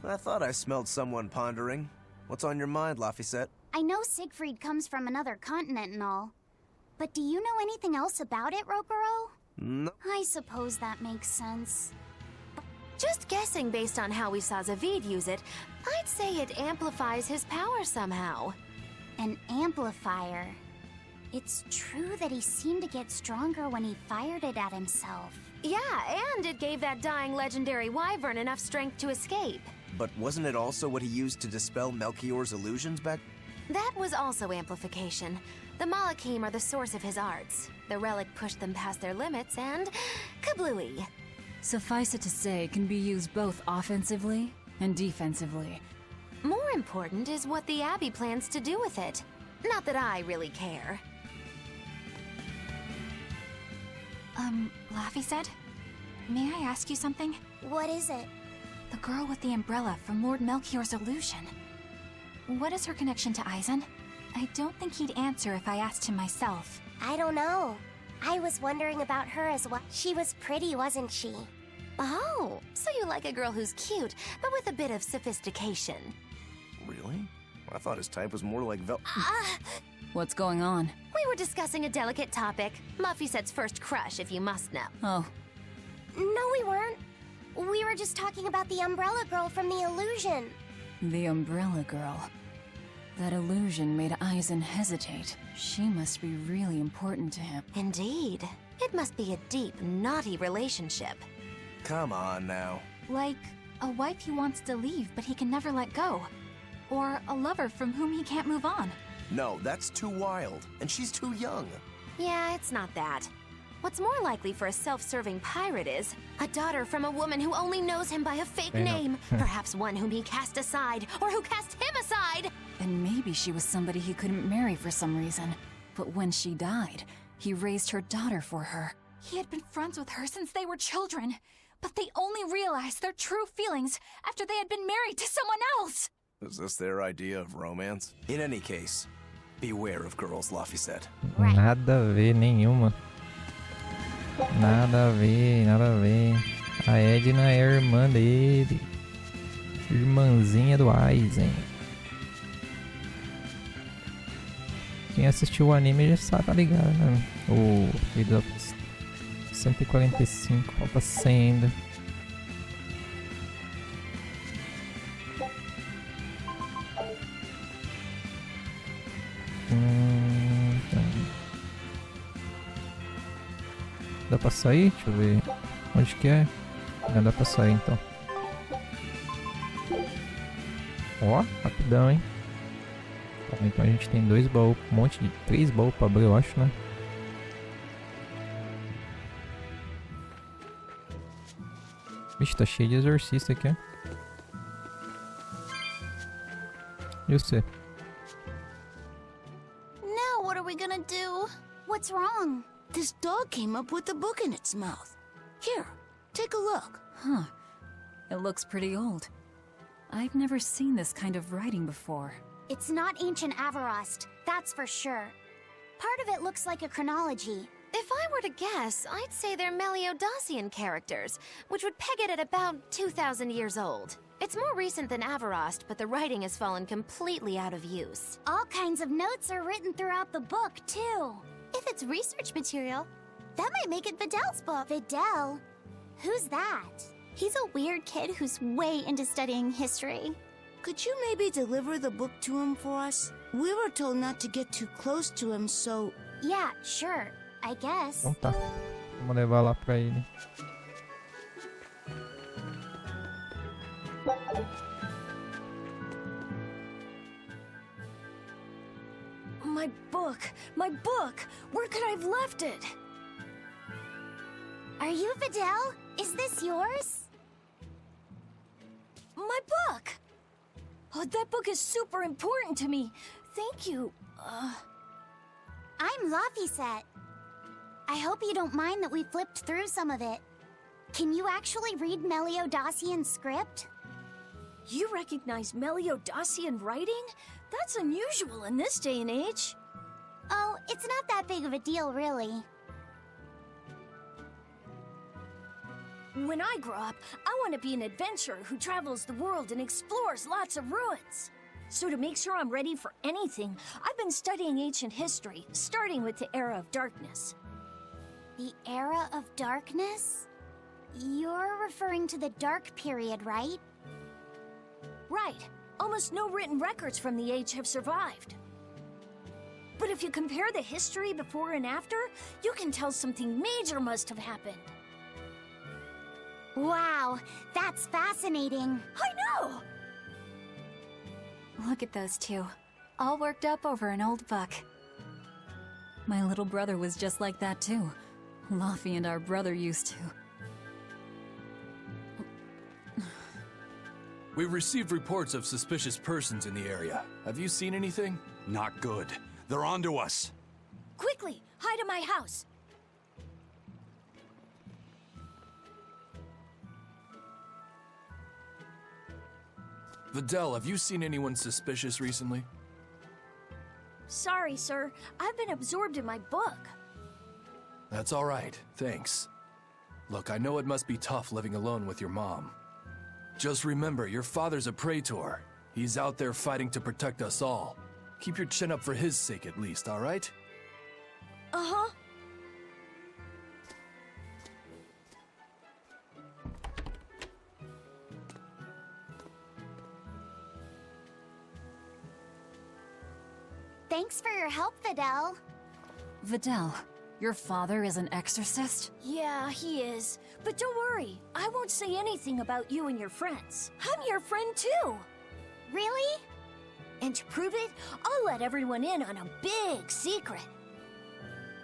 I thought I smelled someone pondering. What's on your mind, Laphicet? I know Siegfried comes from another continent and all, but do you know anything else about it, Ropero? No. I suppose that makes sense. Just guessing based on how we saw Zavid use it, I'd say it amplifies his power somehow. An amplifier. It's true that he seemed to get stronger when he fired it at himself. Yeah, and it gave that dying legendary wyvern enough strength to escape. But wasn't it also what he used to dispel Melchior's illusions back? That was also amplification. The Malachim are the source of his arts. The relic pushed them past their limits and... kablooey. Suffice it to say, it can be used both offensively and defensively. More important is what the Abbey plans to do with it. Not that I really care. Laphicet? may I ask you something? What is it? The girl with the umbrella from Lord Melchior's illusion. What is her connection to Eisen? I don't think he'd answer if I asked him myself. I don't know. I was wondering about her as well. She was pretty, wasn't she? Oh, so you like a girl who's cute, but with a bit of sophistication. Really? I thought his type was more like What's going on? We were discussing a delicate topic. Laphicette's first crush, if you must know. Oh. No, we weren't. We were just talking about the umbrella girl from the illusion. The umbrella girl. That illusion made Eisen hesitate. She must be really important to him. Indeed. It must be a deep, naughty relationship. Come on now. Like a wife he wants to leave but he can never let go. Or a lover from whom he can't move on. No, that's too wild. And she's too young. Yeah, it's not that. What's more likely for a self-serving pirate is a daughter from a woman who only knows him by a fake name. Perhaps one whom he cast aside, or who cast him aside. And maybe she was somebody he couldn't marry for some reason. But when she died, he raised her daughter for her. He had been friends with her since they were children, but they only realized their true feelings after they had been married to someone else. Is this their idea of romance? In any case, beware of girls, Laphicette. Nada a ver, nenhuma. Nada a ver, nada a ver. A Edna é a irmã dele. Irmãzinha do Eisen. Quem assistiu o anime já sabe, tá ligado, né? O vídeo 145, falta 100 ainda. Dá pra sair? Deixa eu ver. Onde que é? Não dá pra sair então. Ó, rapidão, hein? Tá, então a gente tem 2 baús, um monte de 3 baús pra abrir, eu acho, né? Vixe, tá cheio de exorcista aqui, ó. E você? Now what are we gonna do? What's wrong? This dog came up with a book in its mouth. Here, take a look. Huh. It looks pretty old. I've never seen this kind of writing before. It's not ancient Avarost, that's for sure. Part of it looks like a chronology. If I were to guess, I'd say they're Meliodosian characters, which would peg it at about 2,000 years old. It's more recent than Avarost, but the writing has fallen completely out of use. All kinds of notes are written throughout the book, too. If it's research material, that might make it Videl's book. Videl? Who's that? He's a weird kid who's way into studying history. Could you maybe deliver the book to him for us? We were told not to get too close to him, so... Yeah, sure. I guess. Então tá. Vamos levar lá pra ele. My book! My book! Where could I have left it? Are you Videl? Is this yours? My book! Oh, that book is super important to me. Thank you. I'm Laphicette. I hope you don't mind that we flipped through some of it. Can you actually read Meliodosian script? You recognize Meliodosian writing? That's unusual in this day and age. Oh, it's not that big of a deal, really. When I grow up, I want to be an adventurer who travels the world and explores lots of ruins. So to make sure I'm ready for anything, I've been studying ancient history, starting with the Era of Darkness. The Era of Darkness? You're referring to the Dark Period, right? Right. Almost no written records from the age have survived. But if you compare the history before and after, you can tell something major must have happened. Wow, that's fascinating. I know! Look at those two, all worked up over an old book. My little brother was just like that too. Laffy and our brother used to. We've received reports of suspicious persons in the area. Have you seen anything? Not good. They're onto us. Quickly, hide in my house. Vidal, have you seen anyone suspicious recently? Sorry, sir. I've been absorbed in my book. That's all right, thanks. Look, I know it must be tough living alone with your mom. Just remember, your father's a praetor. He's out there fighting to protect us all. Keep your chin up for his sake at least, all right? Uh-huh. Thanks for your help, Vidal. Vidal, your father is an exorcist? Yeah, he is. But don't worry, I won't say anything about you and your friends. I'm your friend too. Really? And to prove it, I'll let everyone in on a big secret.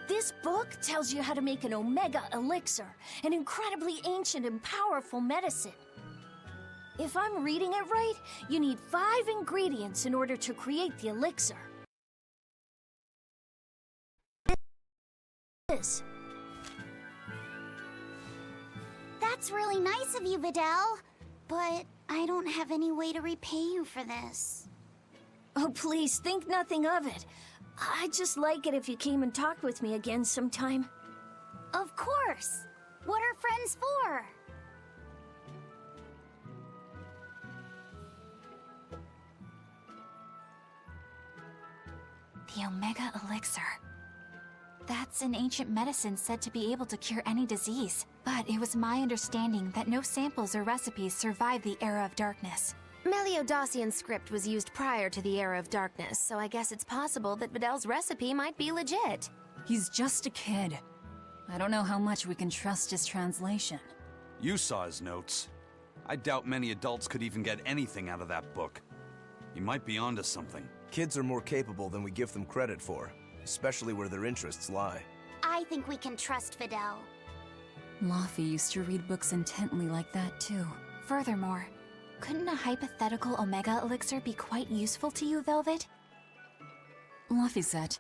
This book tells you how to make an Omega Elixir, an incredibly ancient and powerful medicine. If I'm reading it right, you need 5 ingredients in order to create the elixir. That's really nice of you, Vidal. But I don't have any way to repay you for this. Oh, please, think nothing of it. I'd just like it if you came and talked with me again sometime. Of course. What are friends for? The Omega Elixir. That's an ancient medicine said to be able to cure any disease. But it was my understanding that no samples or recipes survived the Era of Darkness. Meliodosian script was used prior to the Era of Darkness, so I guess it's possible that Vidal's recipe might be legit. He's just a kid. I don't know how much we can trust his translation. You saw his notes. I doubt many adults could even get anything out of that book. He might be onto something. Kids are more capable than we give them credit for, especially where their interests lie. I think we can trust Vidal. Laffy used to read books intently like that, too. Furthermore, couldn't a hypothetical Omega Elixir be quite useful to you, Velvet? Laffy-set,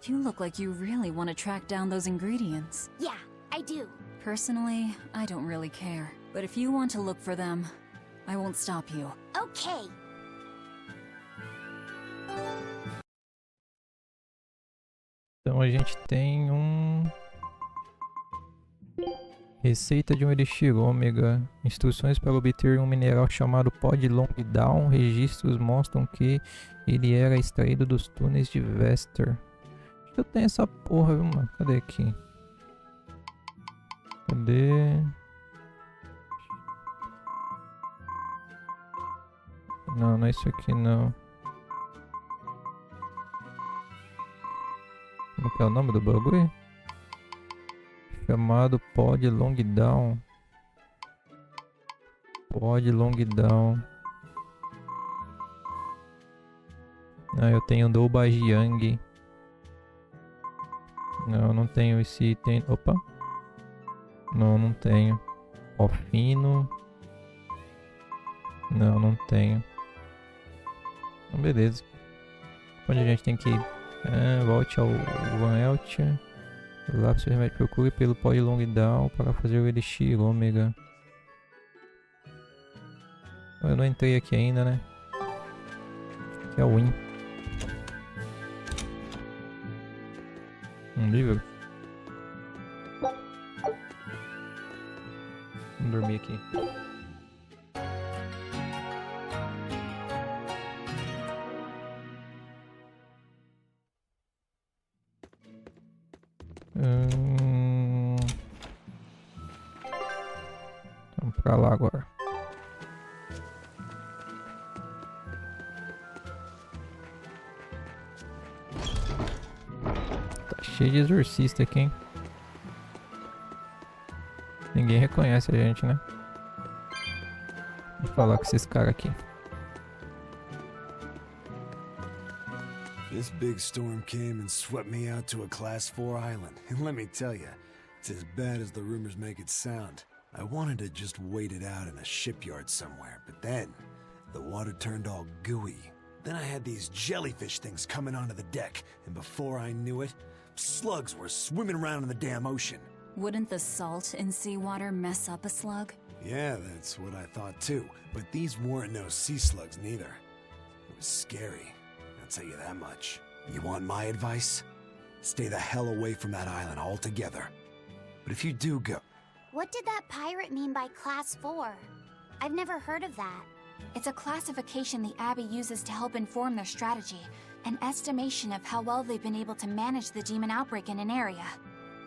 you look like you really want to track down those ingredients. Yeah, I do. Personally, I don't really care. But if you want to look for them, I won't stop you. Okay. Então a gente tem receita de um elixir ômega. Instruções para obter um mineral chamado pó de Longdown. Registros mostram que ele era extraído dos túneis de Vester. Acho que eu tenho essa porra, viu, mano? Cadê aqui? Cadê? Não, não é isso aqui não. Como que é o nome do bagulho? Chamado pó de Longdown. Pó de Longdown. Ah, eu tenho Doubajiang. Não, não tenho esse item. Opa. Não, não tenho. Ó fino. Não, não tenho. Então, beleza. Onde a gente tem que ir? Volte ao Van Eltia. Lá para o seu remédio, procure pelo pó de Longdown para fazer o elixir ômega. Eu não entrei aqui ainda, né? Aqui é o Win. Um livro. Vamos dormir aqui. Vamos pra lá agora. Tá cheio de exorcista aqui, hein? Ninguém reconhece a gente, né? Vou falar com esses caras aqui. This big storm came and swept me out to a Class 4 island. And let me tell you, it's as bad as the rumors make it sound. I wanted to just wait it out in a shipyard somewhere, but then the water turned all gooey. Then I had these jellyfish things coming onto the deck, and before I knew it, slugs were swimming around in the damn ocean. Wouldn't the salt in seawater mess up a slug? Yeah, that's what I thought too. But these weren't no sea slugs neither. It was scary, I'll tell you that much. You want my advice? Stay the hell away from that island altogether. But if you do go... What did that pirate mean by Class 4? I've never heard of that. It's a classification the Abbey uses to help inform their strategy, an estimation of how well they've been able to manage the demon outbreak in an area.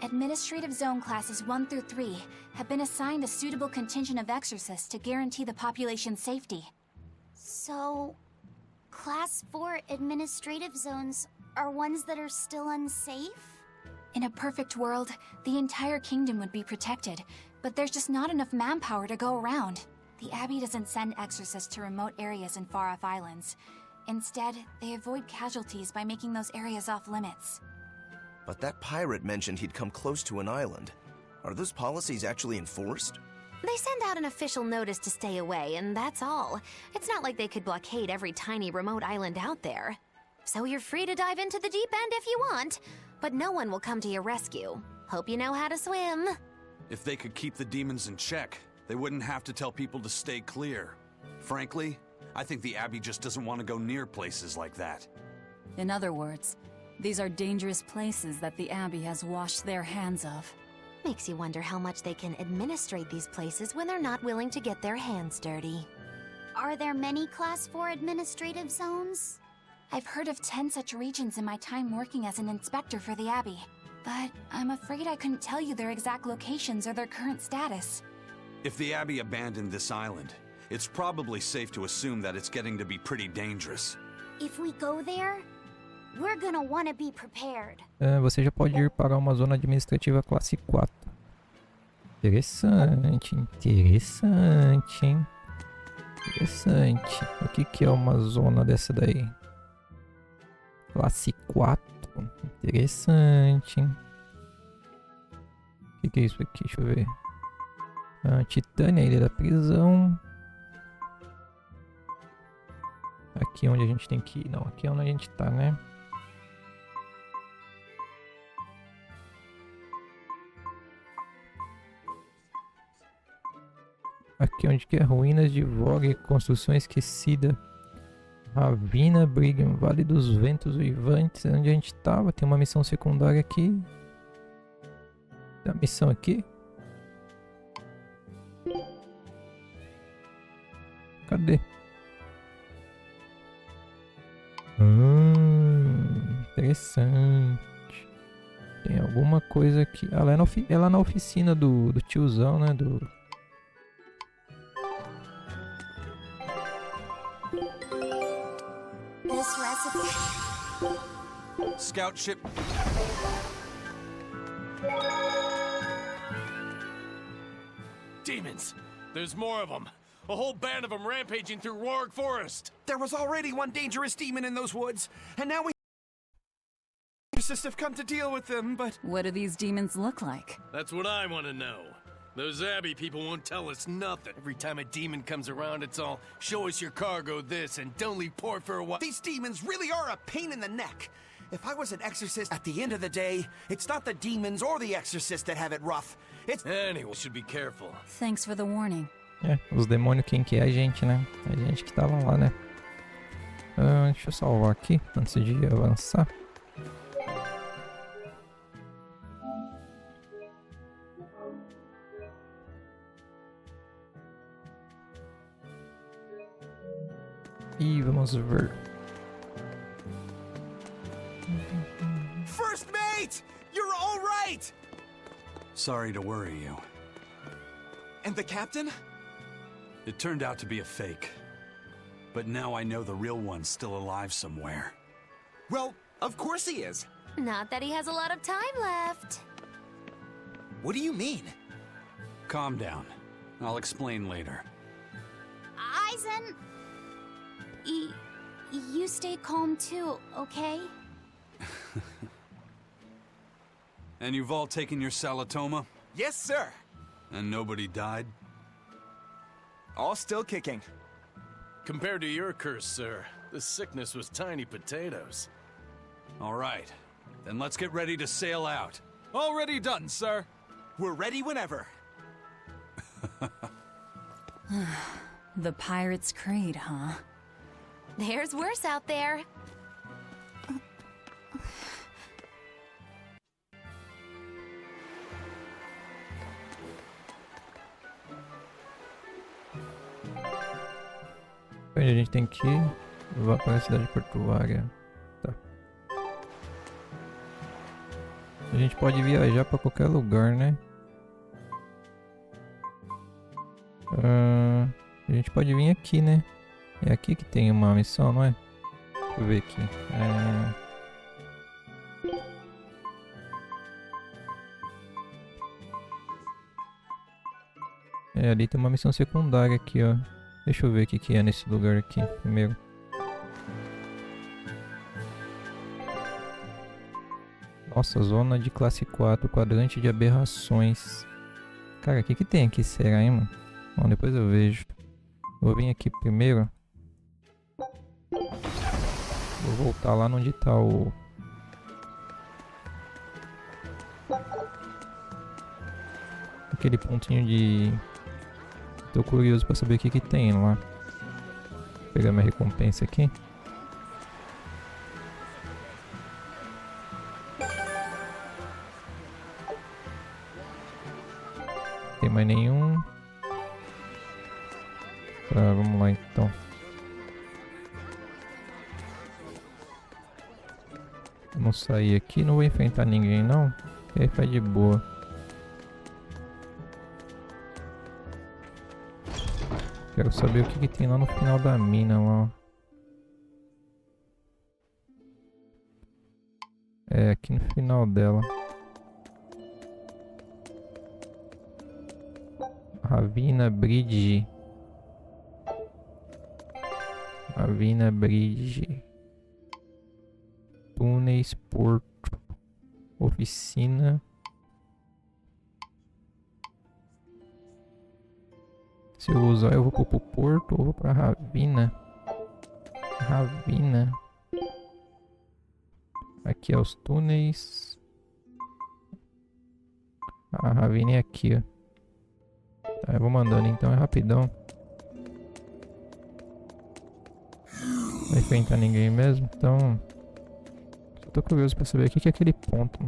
Administrative Zone Classes 1 through 3 have been assigned a suitable contingent of exorcists to guarantee the population's safety. So, Class 4 administrative zones are ones that are still unsafe? In a perfect world, the entire kingdom would be protected, but there's just not enough manpower to go around. The Abbey doesn't send exorcists to remote areas and far-off islands. Instead, they avoid casualties by making those areas off-limits. But that pirate mentioned he'd come close to an island. Are those policies actually enforced? They send out an official notice to stay away, and that's all. It's not like they could blockade every tiny remote island out there. So you're free to dive into the deep end if you want, but no one will come to your rescue. Hope you know how to swim. If they could keep the demons in check, they wouldn't have to tell people to stay clear. Frankly, I think the Abbey just doesn't want to go near places like that. In other words, these are dangerous places that the Abbey has washed their hands of. Makes you wonder how much they can administrate these places when they're not willing to get their hands dirty. Are there many Class 4 administrative zones? I've heard of 10 such regions in my time working as an inspector for the Abbey, but I'm afraid I couldn't tell you their exact locations or their current status. If the Abbey abandoned this island, it's probably safe to assume that it's getting to be pretty dangerous. If we go there, we're gonna want to be prepared. Você já pode ir para uma zona administrativa classe 4. Interessante, interessante, hein? Interessante. O que é uma zona dessa daí? Classe 4. Interessante, hein? O que é isso aqui? Deixa eu ver. Titânia, ilha da prisão. Aqui é onde a gente tem que ir. Não, aqui é onde a gente tá, né? Aqui onde que é ruínas de Vogue, construção esquecida, Ravina, Brigham, Vale dos Ventos Uivantes, onde a gente tava. Tem uma missão secundária aqui. Tem uma missão aqui. Cadê? Interessante. Tem alguma coisa aqui. Ela é na oficina do tiozão, né? This recipe. Scout ship. Demons! There's more of them. A whole band of them rampaging through Roarg Forest. There was already one dangerous demon in those woods, and now we just have come to deal with them, but... What do these demons look like? That's what I want to know. Those Abbey people won't tell us nothing. Every time a demon comes around, it's all, show us your cargo this, and don't leave port for a while. These demons really are a pain in the neck. If I was an exorcist, at the end of the day, it's not the demons or the exorcist that have it rough. It's... Anyway, should be careful. Thanks for the warning. Os demônios quem que é? A gente, né? A gente que tava lá, né? Deixa eu salvar aqui, antes de avançar. E vamos ver. First mate! You're all right! Sorry to worry you. And the captain? It turned out to be a fake. But now I know the real one's still alive somewhere. Well, of course he is. Not that he has a lot of time left. What do you mean? Calm down. I'll explain later. Eisen... You stay calm too, okay? And you've all taken your Salatoma? Yes, sir. And nobody died? All still kicking. Compared to your curse, sir, this sickness was tiny potatoes. All right. Then let's get ready to sail out. Already done, sir. We're ready whenever. The Pirate's Creed, huh? There's worse out there. Onde a gente tem que ir? Vá para a cidade portuária. Tá. A gente pode viajar para qualquer lugar, né? A gente pode vir aqui, né? É aqui que tem uma missão, não é? Deixa eu ver aqui. Ali tem uma missão secundária aqui, ó. Deixa eu ver o que é nesse lugar aqui primeiro. Nossa, zona de classe 4, quadrante de aberrações. Cara, o que tem aqui, será, hein, mano? Bom, depois eu vejo. Vou vir aqui primeiro. Vou voltar lá onde tá o... aquele pontinho de... Tô curioso pra saber o que tem lá. Vou pegar minha recompensa aqui. Tem mais nenhum. Tá, vamos lá então. Vamos sair aqui, não vou enfrentar ninguém não. E aí faz de boa. Quero saber o que tem lá no final da mina lá. É, aqui no final dela. Ravina Bridge. Ravina Bridge. Túneis Porto. Oficina. Se eu usar, eu vou pro Porto ou vou pra Ravina. Ravina. Aqui é os túneis. A Ravina é aqui, ó. Tá, eu vou mandando então, é rapidão. Não vai enfrentar ninguém mesmo, então... Só tô curioso pra saber o que é aquele ponto.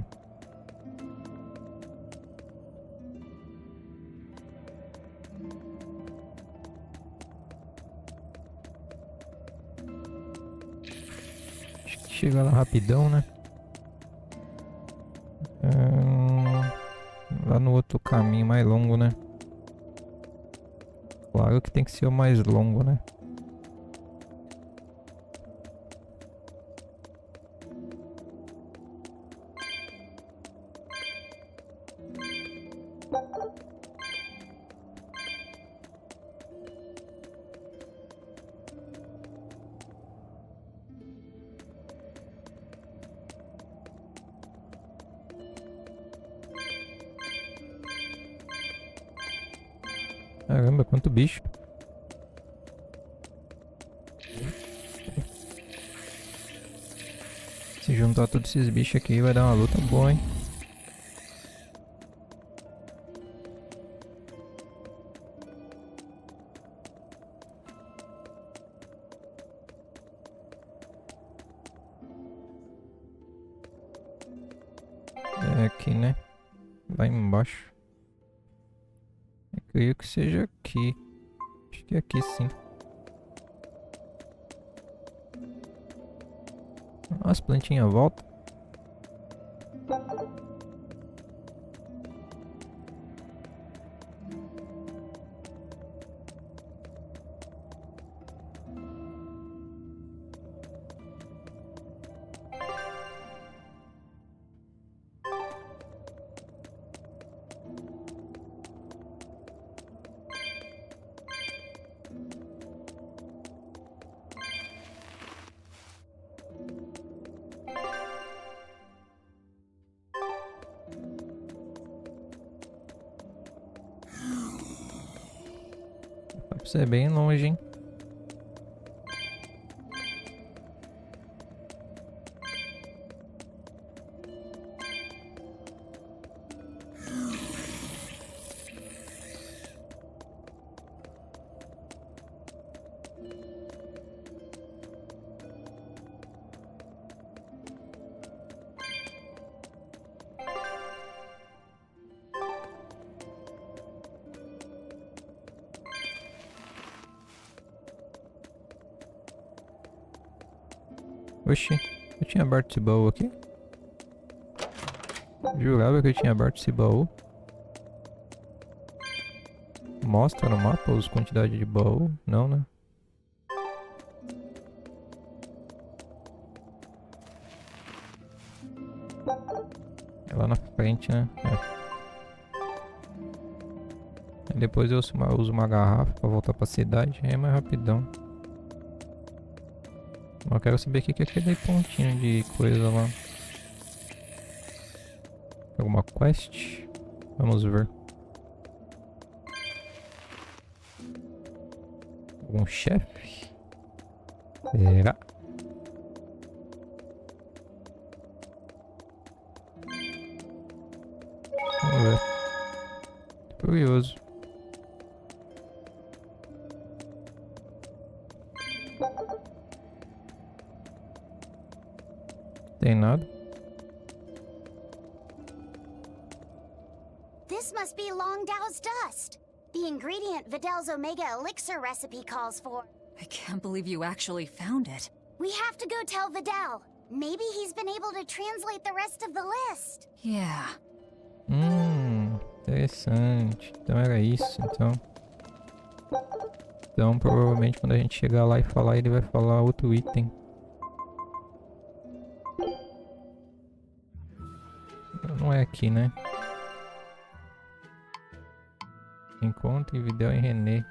Chega lá rapidão, né? Lá no outro caminho mais longo, né? Claro que tem que ser o mais longo, né? Caramba, quanto bicho. Se juntar todos esses bichos aqui vai dar uma luta boa, hein? É aqui, né? Lá embaixo. Eu creio que seja aqui. Acho que é aqui sim. As plantinhas voltam. Você é bem longe, hein? Oxi, eu tinha aberto esse baú aqui? Jurava que eu tinha aberto esse baú. Mostra no mapa as quantidades de baú? Não, né? É lá na frente, né? Aí depois eu uso uma garrafa pra voltar pra cidade. É mais rapidão. Mas eu quero saber o que é aquele pontinho de coisa lá. Alguma quest? Vamos ver. Algum chefe? Será? Vamos ver. Curioso. Tem nada. This must be Longdow's dust. The ingredient Videl's Omega Elixir recipe calls for. I can't believe you actually found it. We have to go tell Videl. Maybe he's been able to translate the rest of the list. Yeah. Interessante. Então era isso, então. Então provavelmente quando a gente chegar lá e falar, ele vai falar outro item. Não é aqui, né? Encontre Videl em René.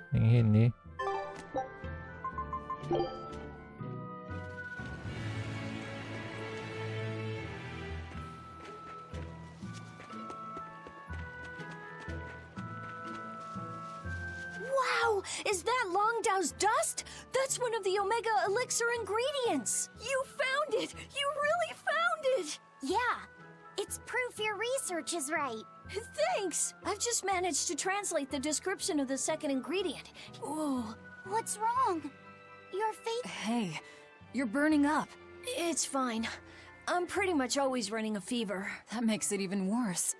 Wow! Is that Longdow's dust? That's one of the Omega Elixir ingredients! You found it! You really found it! Yeah. It's proof your research is right. Thanks! I've just managed to translate the description of the second ingredient. Oh, what's wrong? Your face... Hey, you're burning up. It's fine. I'm pretty much always running a fever. That makes it even worse.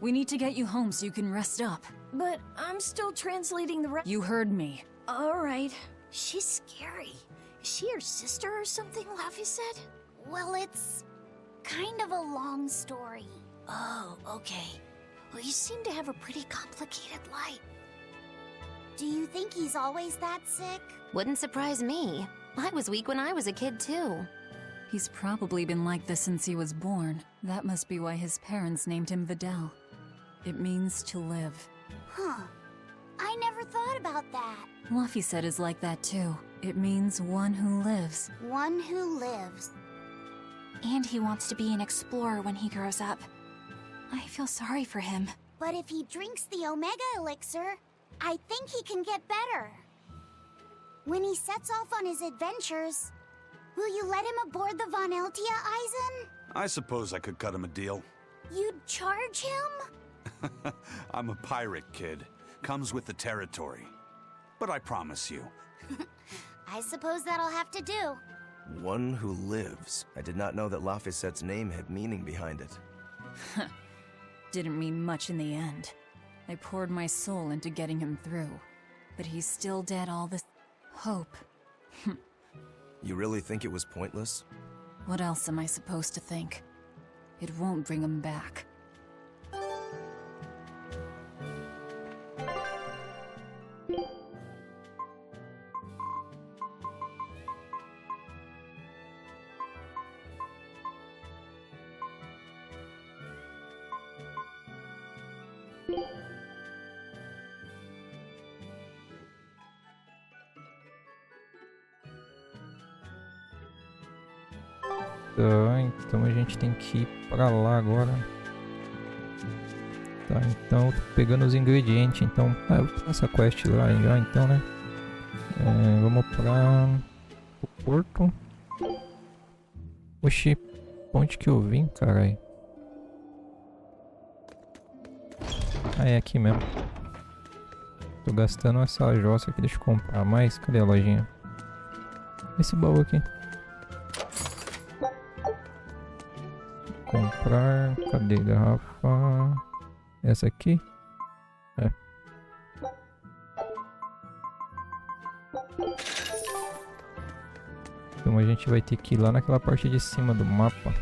We need to get you home so you can rest up. But I'm still translating the You heard me. Alright. She's scary. Is she your sister or something, Laffy said? Well, it's kind of a long story. Oh, okay. Well, you seem to have a pretty complicated life. Do you think he's always that sick? Wouldn't surprise me. I was weak when I was a kid, too. He's probably been like this since he was born. That must be why his parents named him Videl. It means to live. Huh. I never thought about that. Luffy said is like that, too. It means one who lives. One who lives. And he wants to be an explorer when he grows up. I feel sorry for him. But if he drinks the Omega Elixir, I think he can get better. When he sets off on his adventures, will you let him aboard the Von Eltia, Eisen? I suppose I could cut him a deal. You'd charge him? I'm a pirate, kid. Comes with the territory. But I promise you. I suppose that'll have to do. One who lives. I did not know that Laphicette's name had meaning behind it. Didn't mean much in the end. I poured my soul into getting him through. But he's still dead all this hope. You really think it was pointless? What else am I supposed to think? It won't bring him back. Tá, então a gente tem que ir pra lá agora. Tá, então pegando os ingredientes, então... Ah, eu vou fazer essa quest lá já, então, né? Vamos pra... o porto. Oxi, onde que eu vim, caralho? Ah, é aqui mesmo. Tô gastando essa jossa aqui, deixa eu comprar mais. Cadê a lojinha? Esse baú aqui. Comprar, cadê garrafa? Essa aqui? É. Então a gente vai ter que ir lá naquela parte de cima do mapa.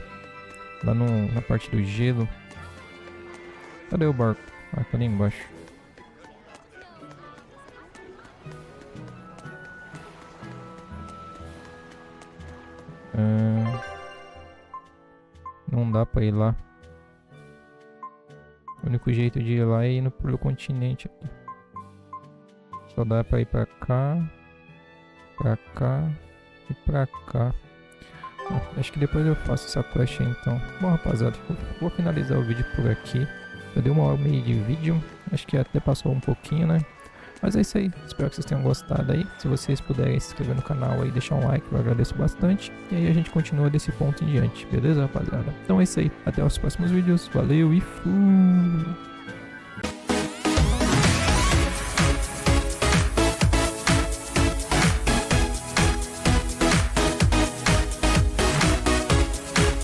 Lá na parte do gelo. Cadê o barco? Ah, tá ali embaixo. Não dá pra ir lá. O único jeito de ir lá é indo pelo continente aqui. Só dá pra ir pra cá e pra cá. Acho que depois eu faço essa quest aí, então. Bom, rapaziada, vou finalizar o vídeo por aqui. Eu dei 1h30 de vídeo. Acho que até passou um pouquinho, né? Mas é isso aí. Espero que vocês tenham gostado aí. Se vocês puderem se inscrever no canal aí, deixar um like, eu agradeço bastante. E aí a gente continua desse ponto em diante. Beleza, rapaziada? Então é isso aí. Até os próximos vídeos. Valeu e fui!